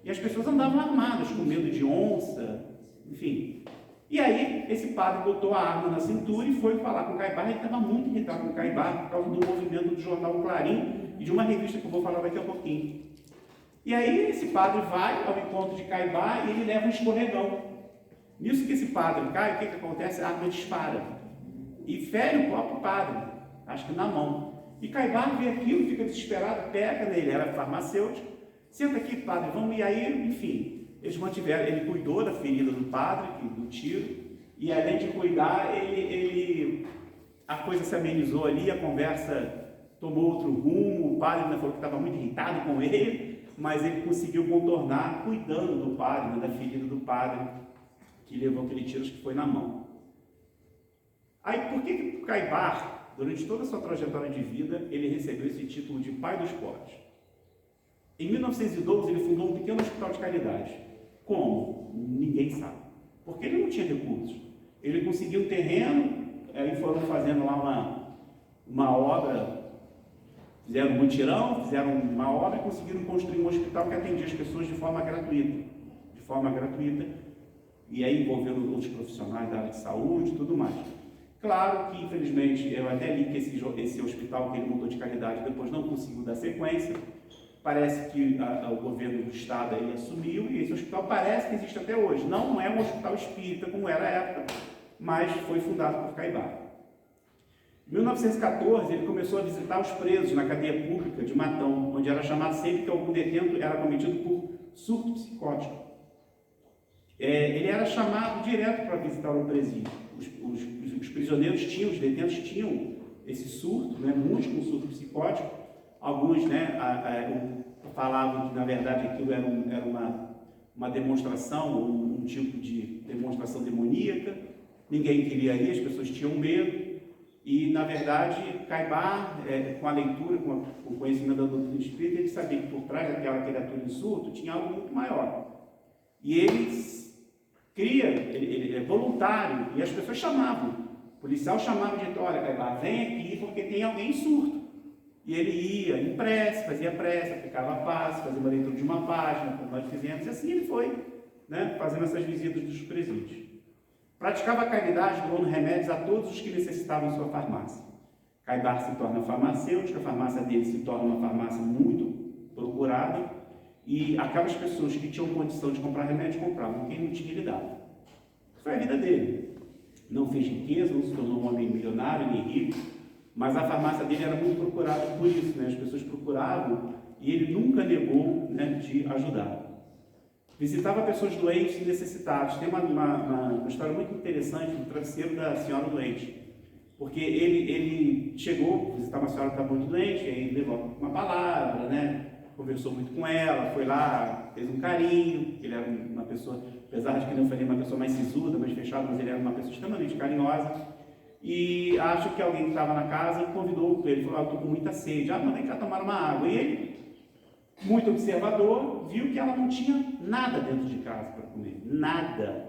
e as pessoas andavam armadas, com medo de onça, enfim. E aí, esse padre botou a arma na cintura e foi falar com Caibar. Ele estava muito irritado com Caibar por causa do movimento do jornal Clarim e de uma revista que eu vou falar daqui a pouquinho. E aí, esse padre vai ao encontro de Caibar e ele leva um escorregão. Nisso que esse padre cai, o que acontece? A arma dispara e fere o próprio padre, acho que na mão. E Caibar vê aquilo, fica desesperado, pega nele, era farmacêutico. Senta aqui, padre, vamos. E aí, enfim, eles mantiveram, ele cuidou da ferida do padre, do tiro, e além de cuidar, a coisa se amenizou ali, a conversa tomou outro rumo, o padre ainda falou que estava muito irritado com ele, mas ele conseguiu contornar cuidando do padre, da ferida do padre, que levou aquele tiro, acho que foi na mão. Aí, por que Caibar, durante toda a sua trajetória de vida, ele recebeu esse título de pai do esporte? Em 1912, ele fundou um pequeno hospital de caridade. Como? Ninguém sabe. Porque ele não tinha recursos. Ele conseguiu um terreno, aí foram fazendo lá uma obra, fizeram um mutirão, fizeram uma obra e conseguiram construir um hospital que atendia as pessoas de forma gratuita. E aí envolvendo outros profissionais da área de saúde e tudo mais. Claro que, infelizmente, eu até li que esse hospital que ele montou de caridade depois não conseguiu dar sequência, Parece que o governo do estado aí assumiu, e esse hospital parece que existe até hoje. Não é um hospital espírita como era a época, mas foi fundado por Caibá. Em 1914, ele começou a visitar os presos na cadeia pública de Matão, onde era chamado sempre que algum detento era cometido por surto psicótico. Ele era chamado direto para visitar o presídio. Os prisioneiros tinham, os detentos tinham esse surto, né, muitos com surto psicótico. Alguns, né, falavam que, na verdade, aquilo era uma demonstração, um tipo de demonstração demoníaca. Ninguém queria ir, as pessoas tinham medo. E, na verdade, Caibá, com a leitura, com o conhecimento da doutrina espírita, ele sabia que por trás daquela criatura em surto tinha algo muito maior. E ele é voluntário, e as pessoas chamavam. O policial chamava de olha, Caibá, vem aqui porque tem alguém em surto. E ele ia em prece, fazia prece, aplicava passe, fazia uma leitura de uma página, como nós fizemos, e assim ele foi, né, fazendo essas visitas dos presídios. Praticava a caridade, doando remédios a todos os que necessitavam em sua farmácia. Caibá se torna farmacêutico, a farmácia dele se torna uma farmácia muito procurada, e aquelas pessoas que tinham condição de comprar remédio, compravam, quem não tinha, ele dava. Foi a vida dele. Não fez riqueza, não se tornou um homem milionário, nem rico, mas a farmácia dele era muito procurada por isso, né? As pessoas procuravam e ele nunca negou, né, de ajudar. Visitava pessoas doentes e necessitadas. Tem uma história muito interessante do travesseiro da senhora doente, porque ele chegou a visitar uma senhora que estava muito doente, aí levou uma palavra, né? Conversou muito com ela, foi lá, fez um carinho. Ele era uma pessoa, apesar de que não foi uma pessoa mais sisuda, mais fechada, mas ele era uma pessoa extremamente carinhosa. E acho que alguém que estava na casa convidou ele, falou, estou com muita sede, mas vem cá tomar uma água. E ele, muito observador, viu que ela não tinha nada dentro de casa para comer, nada.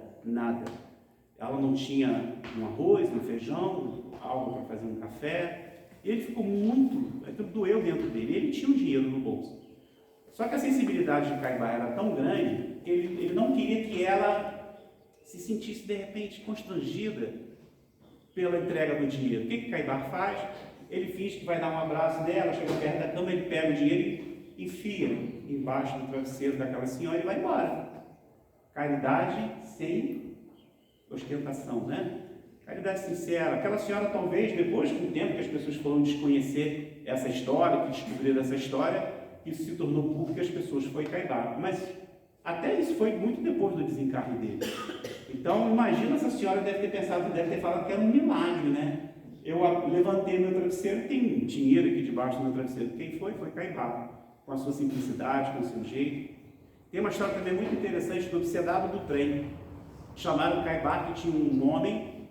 Ela não tinha um arroz, um feijão, algo para fazer um café. E ele ficou aquilo doeu dentro dele, ele tinha o dinheiro no bolso. Só que a sensibilidade de Caibá era tão grande que ele não queria que ela se sentisse de repente constrangida pela entrega do dinheiro. O que Caibá faz? Ele finge que vai dar um abraço nela, chega perto da cama, ele pega o dinheiro e enfia embaixo do travesseiro daquela senhora e vai embora. Caridade sem ostentação, né? Caridade sincera. Aquela senhora, talvez, depois, com o tempo que as pessoas foram desconhecer essa história, que descobriram essa história, isso se tornou público e as pessoas foi Caibá. Mas até isso foi muito depois do desencarne dele. Então, imagina, essa senhora deve ter falado que era um milagre, né? Eu levantei meu travesseiro e tem dinheiro aqui debaixo do meu travesseiro. Quem foi? Foi Caibá, com a sua simplicidade, com o seu jeito. Tem uma história também muito interessante do obsedado do trem. Chamaram Caibá, que tinha um homem,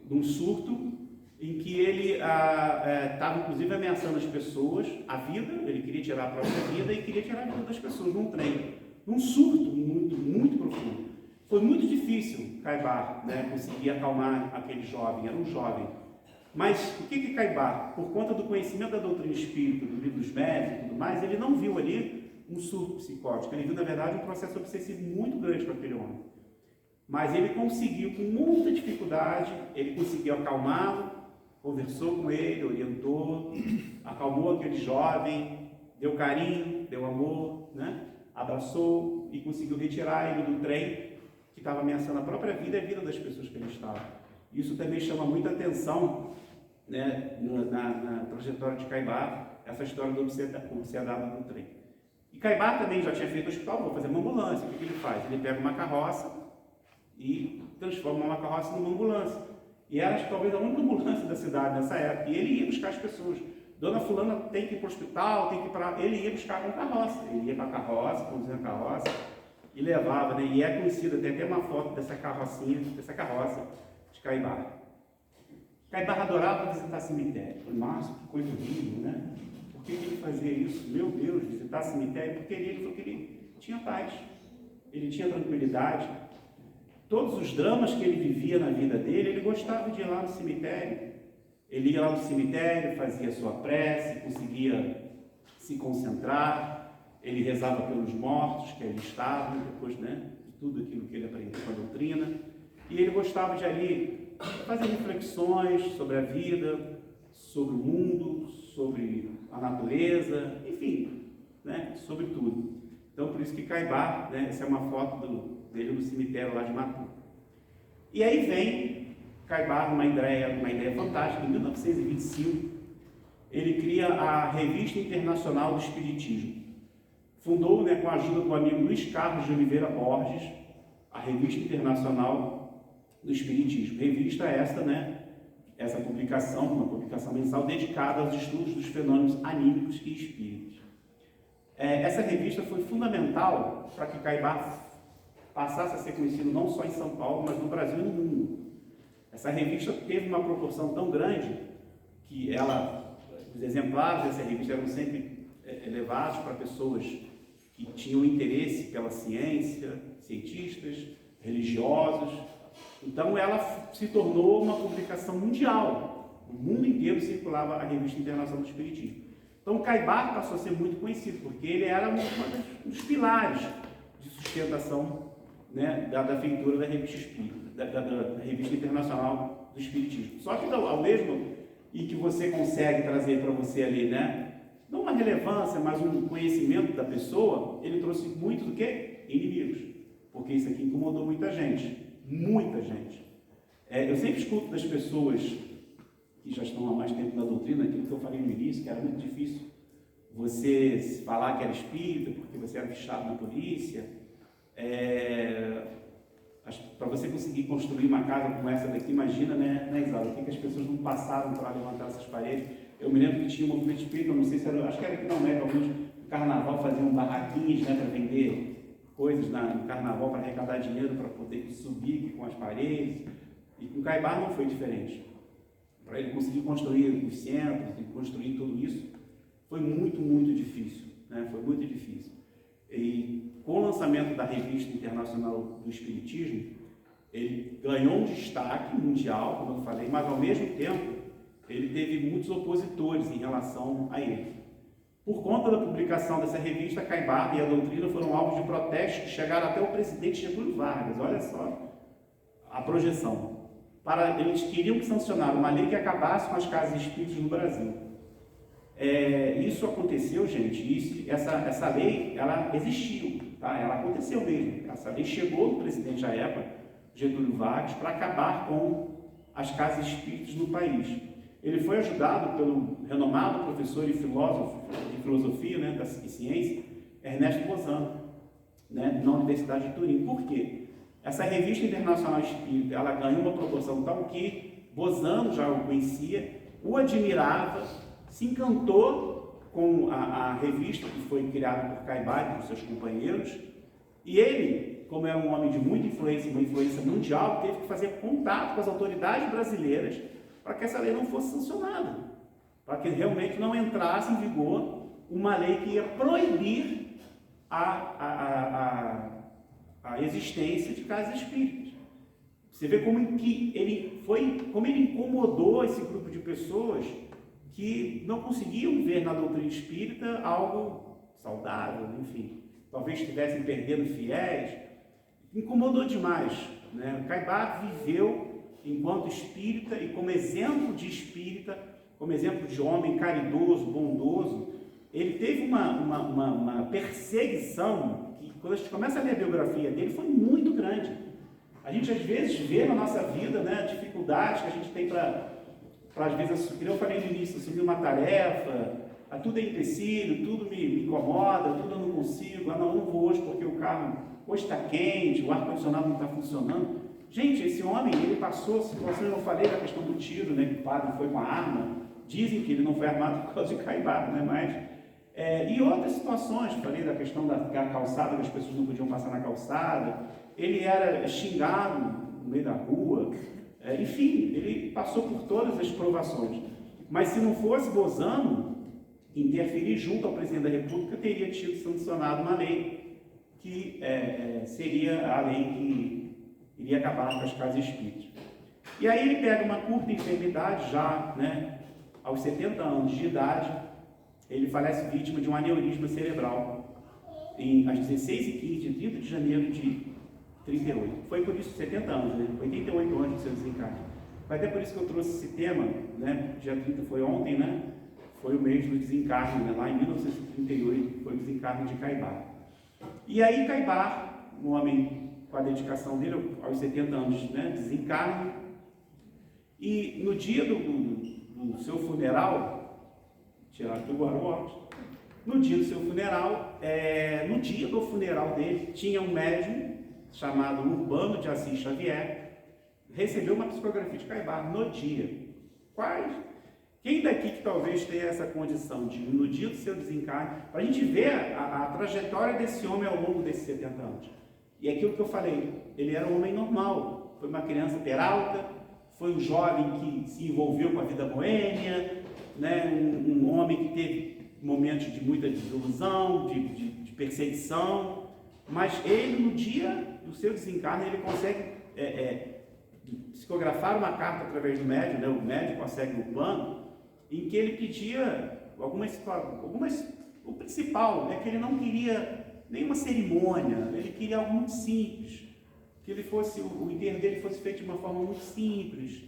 de um surto, em que ele estava inclusive ameaçando as pessoas, a vida, ele queria tirar a própria vida e queria tirar a vida das pessoas num trem, num surto muito profundo. Foi muito difícil Caibá, né, conseguir acalmar aquele jovem, era um jovem. Mas o que Caibá, por conta do conhecimento da doutrina espírita, do livro dos médicos e tudo mais, ele não viu ali um surto psicótico, ele viu na verdade um processo obsessivo muito grande para aquele homem. Mas ele conseguiu, com muita dificuldade, ele conseguiu acalmá-lo, conversou com ele, orientou, acalmou aquele jovem, deu carinho, deu amor, né? Abraçou e conseguiu retirar ele do trem que estava ameaçando a própria vida e a vida das pessoas que ele estava. Isso também chama muita atenção, né, na trajetória de Caibá, essa história do obsedado do trem. E Caibá também já tinha feito hospital, vou fazer uma ambulância. O que ele faz? Ele pega uma carroça e transforma uma carroça numa ambulância. E era talvez a única ambulância da cidade nessa época. E ele ia buscar as pessoas. Dona fulana tem que ir para o hospital, tem que ir para... Ele ia buscar com carroça. Ele ia para a carroça, conduzindo a carroça, e levava, né? E é conhecida, tem até uma foto dessa carrocinha, dessa carroça de Caibá. Caibá adorava visitar cemitério. Falei, Márcio, que coisa horrível, né? Por que ele fazia isso? Meu Deus, visitar cemitério? Porque ele falou que ele tinha paz, ele tinha tranquilidade. Todos os dramas que ele vivia na vida dele, ele gostava de ir lá no cemitério. Ele ia lá no cemitério, fazia sua prece, conseguia se concentrar, ele rezava pelos mortos que ali estavam, depois, né, de tudo aquilo que ele aprendeu com a doutrina. E ele gostava de ali fazer reflexões sobre a vida, sobre o mundo, sobre a natureza, enfim, né, sobre tudo. Então, por isso que Caibá, né, essa é uma foto dele no cemitério lá de Matu. E aí vem Caibá, uma ideia fantástica. Em 1925, ele cria a Revista Internacional do Espiritismo. Fundou, né, com a ajuda do amigo Luiz Carlos de Oliveira Borges, a Revista Internacional do Espiritismo. Revista esta, né, essa publicação, uma publicação mensal dedicada aos estudos dos fenômenos anímicos e espíritos. Essa revista foi fundamental para que Caibá passasse a ser conhecido não só em São Paulo, mas no Brasil e no mundo. Essa revista teve uma proporção tão grande que os exemplares dessa revista eram sempre levados para pessoas que tinham interesse pela ciência, cientistas, religiosos. Então ela se tornou uma publicação mundial. O mundo inteiro circulava a Revista Internacional do Espiritismo. Então Caibá passou a ser muito conhecido, porque ele era um dos pilares de sustentação, né, da feitura da Revista Espírita, da Revista Internacional do Espiritismo. Só que ao mesmo e que você consegue trazer para você ali, né, não uma relevância, mas um conhecimento da pessoa, ele trouxe muito do que? Inimigos. Porque isso aqui incomodou muita gente. Muita gente. Eu sempre escuto das pessoas que já estão há mais tempo na doutrina, aquilo que eu falei no início, que era muito difícil você falar que era espírita, porque você era fichado na polícia. Para você conseguir construir uma casa como essa daqui, imagina, né, Isaura, o que as pessoas não passaram para levantar essas paredes. Eu me lembro que tinha um movimento espírita, não sei se era, acho que era aqui não, né, alguns no carnaval faziam barraquinhas, né, para vender coisas no carnaval, para arrecadar dinheiro, para poder subir aqui com as paredes. E com Caibá não foi diferente. Para ele conseguir construir os centros e construir tudo isso, foi muito, muito difícil, né? Foi muito difícil. E com o lançamento da Revista Internacional do Espiritismo, ele ganhou um destaque mundial, como eu falei, mas ao mesmo tempo ele teve muitos opositores em relação a ele. Por conta da publicação dessa revista, Caibá e a doutrina foram alvos de protestos que chegaram até o presidente Getúlio Vargas. Olha só a projeção. Eles queriam que sancionasse uma lei que acabasse com as casas espíritas no Brasil. Isso aconteceu, gente. Essa lei, ela existiu, tá? Ela aconteceu mesmo. Essa lei chegou no presidente da época, Getúlio Vargas, para acabar com as casas espíritas no país. Ele foi ajudado pelo renomado professor e filósofo de filosofia, né, e ciência, Ernesto Bozano, né, na Universidade de Turim. Por quê? Essa revista internacional espírita, ela ganhou uma proporção tal que Bozano já o conhecia, o admirava, se encantou com a revista que foi criada por Caibá e por seus companheiros, e ele, como é um homem de muita influência, uma influência mundial, teve que fazer contato com as autoridades brasileiras para que essa lei não fosse sancionada, para que realmente não entrasse em vigor uma lei que ia proibir a existência de casas espíritas. Você vê como ele incomodou esse grupo de pessoas que não conseguiam ver na doutrina espírita algo saudável, enfim, talvez estivessem perdendo fiéis. Incomodou demais, né? Caibá viveu enquanto espírita e como exemplo de espírita, como exemplo de homem caridoso, bondoso. Ele teve uma perseguição que, quando a gente começa a ler a biografia dele, foi muito grande. A gente às vezes vê na nossa vida, né, dificuldades que a gente tem para às vezes, como eu falei no início, assumir uma tarefa, tudo é empecilho, tudo me incomoda, tudo eu não consigo, não vou hoje porque o carro hoje está quente, o ar-condicionado não está funcionando. Gente, esse homem, ele passou situações, eu não falei da questão do tiro, né, que o padre foi com a arma, dizem que ele não foi armado por causa de Caibá, né, mas... e outras situações, falei da questão da calçada, que as pessoas não podiam passar na calçada, ele era xingado no meio da rua, enfim, ele passou por todas as provações. Mas se não fosse Bozano interferir junto ao presidente da República, teria tido sancionado uma lei que seria a lei que iria acabar com as casas espíritas. E aí ele pega uma curta enfermidade, já, né, aos 70 anos de idade, ele falece vítima de um aneurisma cerebral às 16h15 de 30 de janeiro de 38. Foi por isso, 70 anos, né? 88 anos de seu desencarne. Foi até por isso que eu trouxe esse tema, né? Dia 30 foi ontem, né? foi o mês do desencarne, né? Lá em 1938 foi o desencarne de Caibá. E aí Caibá, um homem com a dedicação dele, aos 70 anos, né, desencarna, e no dia do seu funeral, tirar aqui o óculos, no dia do seu funeral, no dia do funeral dele, tinha um médium chamado Urbano de Assis Xavier, recebeu uma psicografia de Caibá no dia. Quem daqui que talvez tenha essa condição de, no dia do seu desencarne, para a gente ver a trajetória desse homem ao longo desses 70 anos. E aquilo que eu falei, ele era um homem normal, foi uma criança peralta, foi um jovem que se envolveu com a vida boêmia, né? Um homem que teve momentos de muita desilusão, de perseguição, mas ele, no dia do seu desencarne, ele consegue psicografar uma carta através do médium, né? O médium consegue um plano, em que ele pedia algumas o principal, né? Que ele não queria nenhuma cerimônia, ele queria algo muito simples, que ele fosse, o enterro dele fosse feito de uma forma muito simples,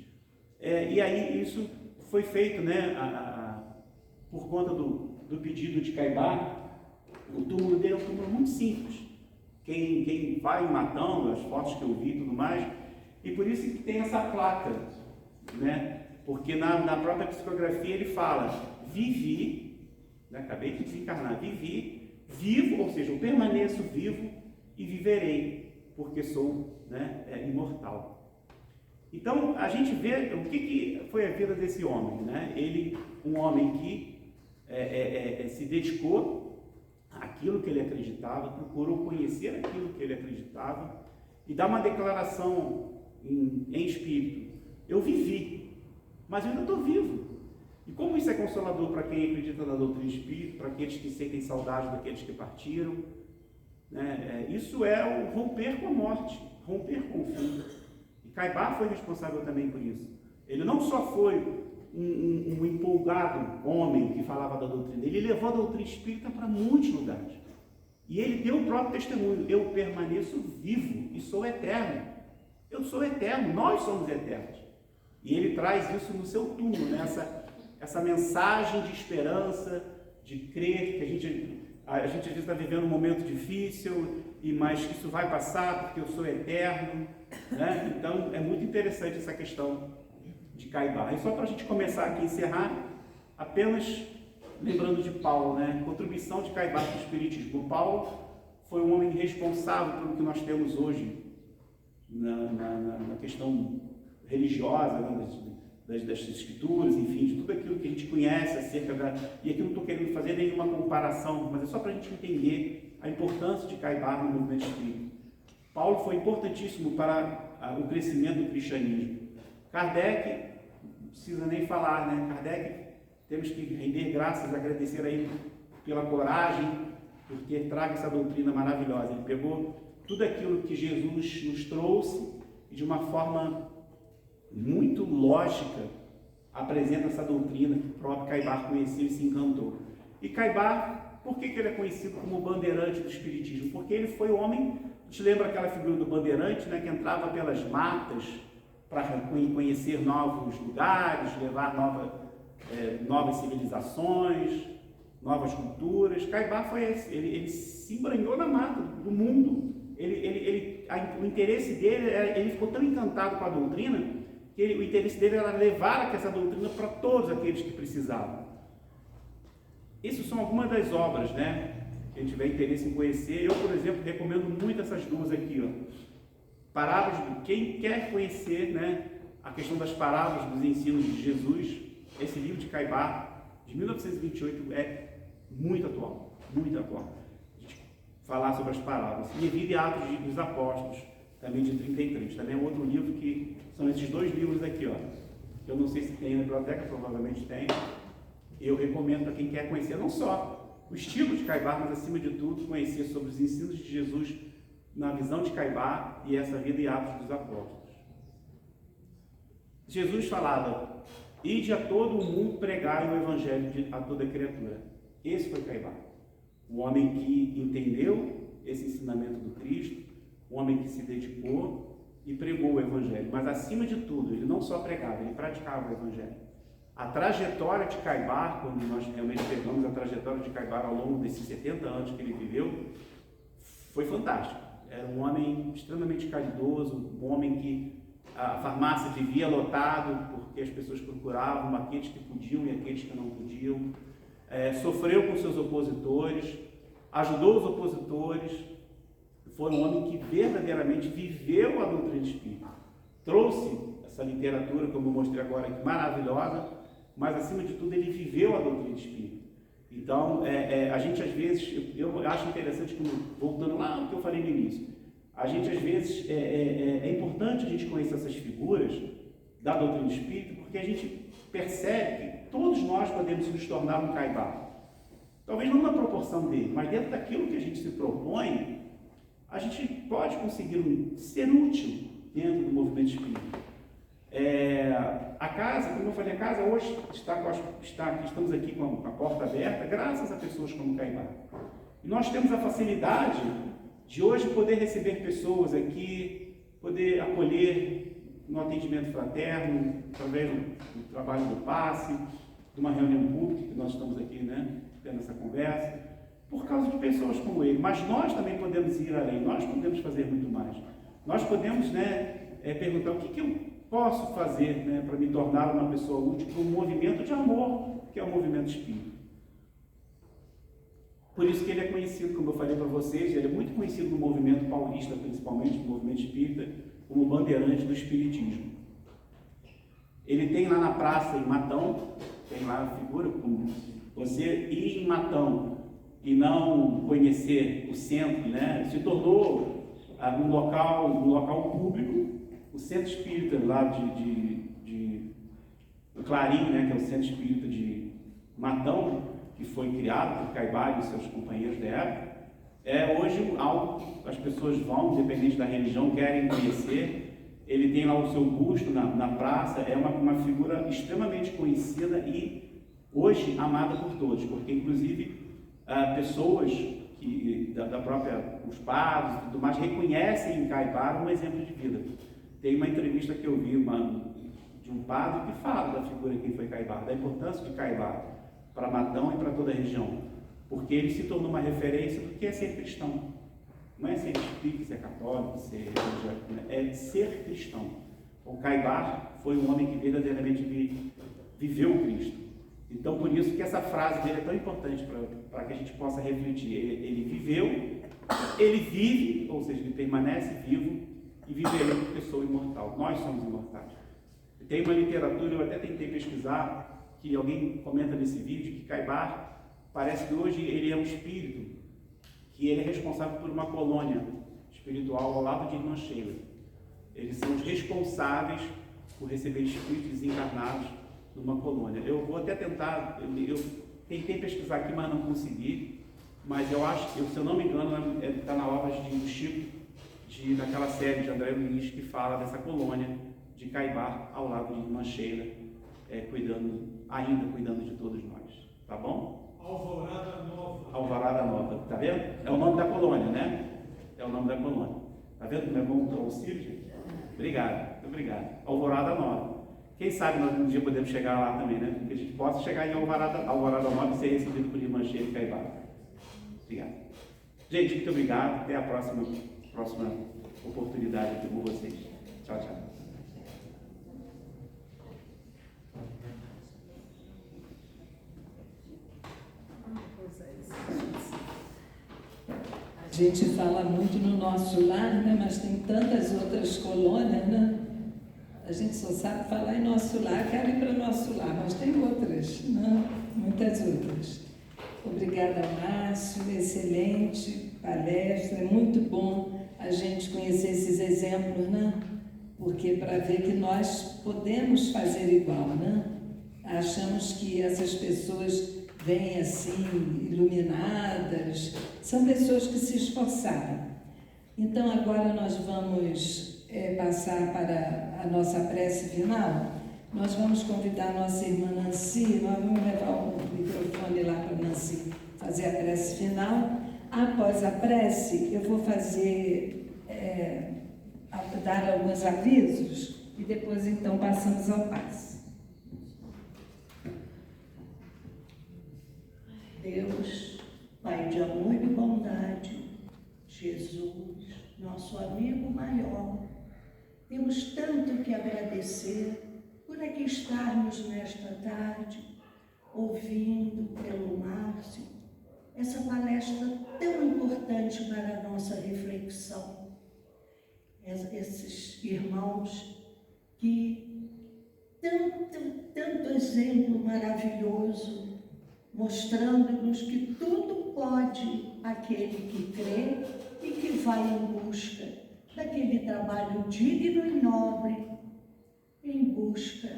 e aí isso foi feito, né? Por conta do pedido de Caibá. O túmulo dele é um túmulo muito simples. Quem vai em Matão, as fotos que eu vi e tudo mais, e por isso que tem essa placa, né? Porque na própria psicografia ele fala: vivi, né? Acabei de desencarnar, vivi, vivo, ou seja, eu permaneço vivo e viverei, porque sou, né, imortal. Então a gente vê o que foi a vida desse homem, né? Ele, um homem que se dedicou àquilo que ele acreditava, procurou conhecer aquilo que ele acreditava e dar uma declaração em espírito: eu vivi, mas eu ainda estou vivo. E como isso é consolador para quem acredita na doutrina espírita, para aqueles que sentem saudade daqueles que partiram, né? Isso é o romper com a morte, romper com o fim. E Caibá foi responsável também por isso. Ele não só foi um empolgado homem que falava da doutrina, ele levou a doutrina espírita para muitos lugares. E ele deu o próprio testemunho: eu permaneço vivo e sou eterno. Eu sou eterno, nós somos eternos. E ele traz isso no seu túmulo, né? Essa mensagem de esperança, de crer que a gente às vezes está vivendo um momento difícil, mas que isso vai passar porque eu sou eterno, né? Então é muito interessante essa questão de Caibá. E só para a gente começar aqui, encerrar, apenas lembrando de Paulo, né? Contribuição de Caibá para o Espiritismo. Paulo foi um homem responsável pelo que nós temos hoje na questão religiosa, né? das escrituras, enfim, de tudo aquilo que a gente conhece acerca da... E aqui não estou querendo fazer nenhuma comparação, mas é só para a gente entender a importância de Caibá no movimento espírita. Paulo foi importantíssimo para o crescimento do cristianismo. Kardec, não precisa nem falar, né? Kardec, temos que render graças, agradecer a ele pela coragem, por ter trago essa doutrina maravilhosa. Ele pegou tudo aquilo que Jesus nos trouxe e de uma forma muito lógica apresenta essa doutrina que o próprio Caibá conheceu e se encantou. E Caibá, por que ele é conhecido como o bandeirante do Espiritismo? Porque ele foi o homem, a gente lembra aquela figura do bandeirante, né, que entrava pelas matas para conhecer novos lugares, levar novas civilizações, novas culturas. Caibá foi esse, ele se embranhou na mata do mundo. O interesse dele, ele ficou tão encantado com a doutrina, que o interesse dele era levar essa doutrina para todos aqueles que precisavam. Essas são algumas das obras, né? Quem tiver interesse em conhecer, eu, por exemplo, recomendo muito essas duas aqui, ó. Parábolas, quem quer conhecer, né, a questão das parábolas dos ensinos de Jesus, esse livro de Caibá, de 1928, é muito atual, muito atual. Falar sobre as parábolas. E Vida e Atos dos Apóstolos, também de 33. Também é outro livro que são esses dois livros aqui, ó. Eu não sei se tem na biblioteca, provavelmente tem. Eu recomendo para quem quer conhecer não só o estilo de Caibá, mas acima de tudo conhecer sobre os ensinos de Jesus na visão de Caibá e essa Vida e Atos dos Apóstolos. Jesus falava: ide a todo o mundo pregar o Evangelho a toda criatura. Esse foi Caibá. Um homem que entendeu esse ensinamento do Cristo, um homem que se dedicou e pregou o Evangelho. Mas acima de tudo, ele não só pregava, ele praticava o Evangelho. A trajetória de Caibar, quando nós realmente pegamos a trajetória de Caibar ao longo desses 70 anos que ele viveu, foi fantástico. Era um homem extremamente caridoso, um homem que a farmácia vivia lotado, porque as pessoas procuravam aqueles que podiam e aqueles que não podiam. Sofreu com seus opositores, ajudou os opositores. Foi um homem que verdadeiramente viveu a doutrina espírita. Trouxe essa literatura, como eu mostrei agora aqui, maravilhosa, mas acima de tudo ele viveu a doutrina espírita. Então, a gente às vezes, eu acho interessante, voltando lá no que eu falei no início, a gente às vezes, é importante a gente conhecer essas figuras da doutrina espírita, porque a gente percebe que todos nós podemos nos tornar um Caibar. Talvez não na proporção dele, mas dentro daquilo que a gente se propõe, a gente pode conseguir ser útil dentro do movimento espírita. A casa, como eu falei, a casa hoje estamos aqui com a porta aberta, graças a pessoas como Caibar. E nós temos a facilidade de hoje poder receber pessoas aqui, poder acolher no atendimento fraterno, através do trabalho do passe, de uma reunião pública que nós estamos aqui, tendo essa conversa, por causa de pessoas como ele. Mas nós também podemos ir além, nós podemos fazer muito mais. Nós podemos perguntar o que eu posso fazer para me tornar uma pessoa útil para um movimento de amor, que é o movimento espírita. Por isso que ele é conhecido, como eu falei para vocês, ele é muito conhecido no movimento paulista, principalmente no movimento espírita, como bandeirante do espiritismo. Ele tem lá na praça, em Matão, tem lá a figura, como você ir em Matão e não conhecer o centro, se tornou um local público, o centro espírita lá do Clarim, que é o centro espírita de Matão, que foi criado por Caibar e seus companheiros da época, hoje algo as pessoas vão, independente da religião, querem conhecer. Ele tem lá o seu busto na praça, é uma figura extremamente conhecida e hoje amada por todos, porque inclusive pessoas da própria, os padres e tudo mais, reconhecem em Caibar um exemplo de vida. Tem uma entrevista que eu vi de um padre que fala da figura que foi Caibar, da importância de Caibar para Matão e para toda a região, porque ele se tornou uma referência do que é ser cristão. Não é ser espírita, ser católico, é ser cristão. O Caibar foi um homem que verdadeiramente viveu o Cristo. Então, por isso que essa frase dele é tão importante para que a gente possa refletir. Ele viveu, ele vive, ou seja, ele permanece vivo e viverá como pessoa imortal. Nós somos imortais. Tem uma literatura, eu até tentei pesquisar, que alguém comenta nesse vídeo, que Caibar parece que hoje ele é um espírito, que ele é responsável por uma colônia espiritual ao lado de Irmã Sheila. Eles são os responsáveis por receber espíritos desencarnados numa colônia. Eu vou até tentar, eu tentei pesquisar aqui, mas não consegui, mas eu acho que, se eu não me engano, está na obra do Chico, daquela série de André Luiz, que fala dessa colônia de Caibar ao lado de Irmã Sheila, cuidando de todos nós. Tá bom? Alvorada Nova. Alvorada Nova, tá vendo? É o nome da colônia, É o nome da colônia. Tá vendo como é bom o auxílio, gente? Obrigado, muito obrigado. Alvorada Nova. Quem sabe nós um dia podemos chegar lá também, Que a gente possa chegar em Alvorada Nova e ser recebido por Irmã Sheila e Caibar. Obrigado. Gente, muito obrigado. Até a próxima oportunidade aqui com vocês. Tchau, tchau. A gente fala muito no nosso lar, mas tem tantas outras colônias, A gente só sabe falar em nosso lar, quero ir para nosso lar, mas tem outras, Muitas outras. Obrigada, Márcio, excelente palestra, é muito bom a gente conhecer esses exemplos, Porque para ver que nós podemos fazer igual, Achamos que essas pessoas vêm assim, iluminadas, são pessoas que se esforçaram. Então agora nós vamos passar para a nossa prece final. Nós vamos convidar a nossa irmã Nancy, nós vamos levar o microfone lá para a Nancy fazer a prece final. Após a prece, eu vou dar alguns avisos e depois então passamos ao passe. Deus, Pai de amor e bondade, Jesus, nosso amigo maior, temos tanto que agradecer por aqui estarmos nesta tarde, ouvindo pelo Márcio, essa palestra tão importante para a nossa reflexão. Esses irmãos que tanto exemplo maravilhoso, mostrando-nos que tudo pode aquele que crê e que vai em busca daquele trabalho digno e nobre, em busca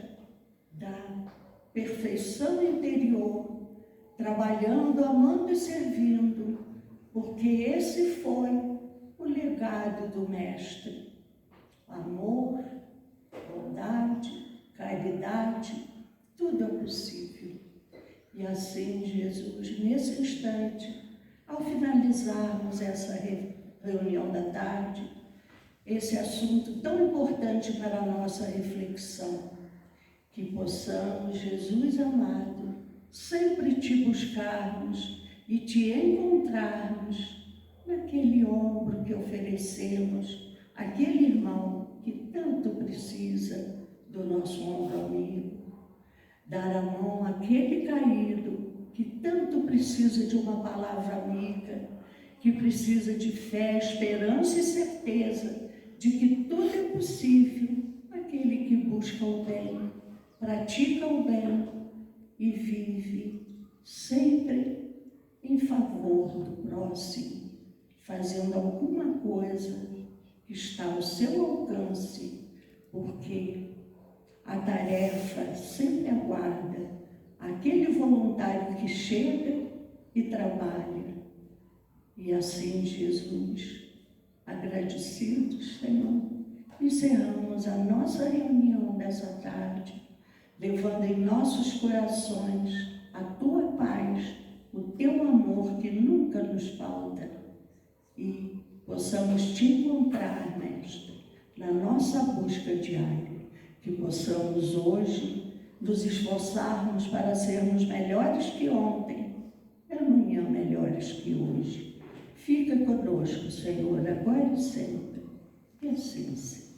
da perfeição interior, trabalhando, amando e servindo, porque esse foi o legado do Mestre. Amor, bondade, caridade, tudo é possível. E assim, Jesus, nesse instante, ao finalizarmos essa reunião da tarde, esse assunto tão importante para a nossa reflexão, que possamos, Jesus amado, sempre te buscarmos e te encontrarmos naquele ombro que oferecemos àquele irmão que tanto precisa do nosso ombro amigo. Dar a mão àquele caído que tanto precisa de uma palavra amiga, que precisa de fé, esperança e certeza de que tudo é possível aquele que busca o bem, pratica o bem e vive sempre em favor do próximo, fazendo alguma coisa que está ao seu alcance, porque a tarefa sempre aguarda aquele voluntário que chega e trabalha. E assim, Jesus, agradecidos, Senhor, encerramos a nossa reunião dessa tarde, levando em nossos corações a Tua paz, o Teu amor que nunca nos falta, e possamos Te encontrar, Mestre, na nossa busca diária, que possamos hoje nos esforçarmos para sermos melhores que ontem, e amanhã melhores que hoje. Fica conosco, Senhor, agora e sempre, e assim seja.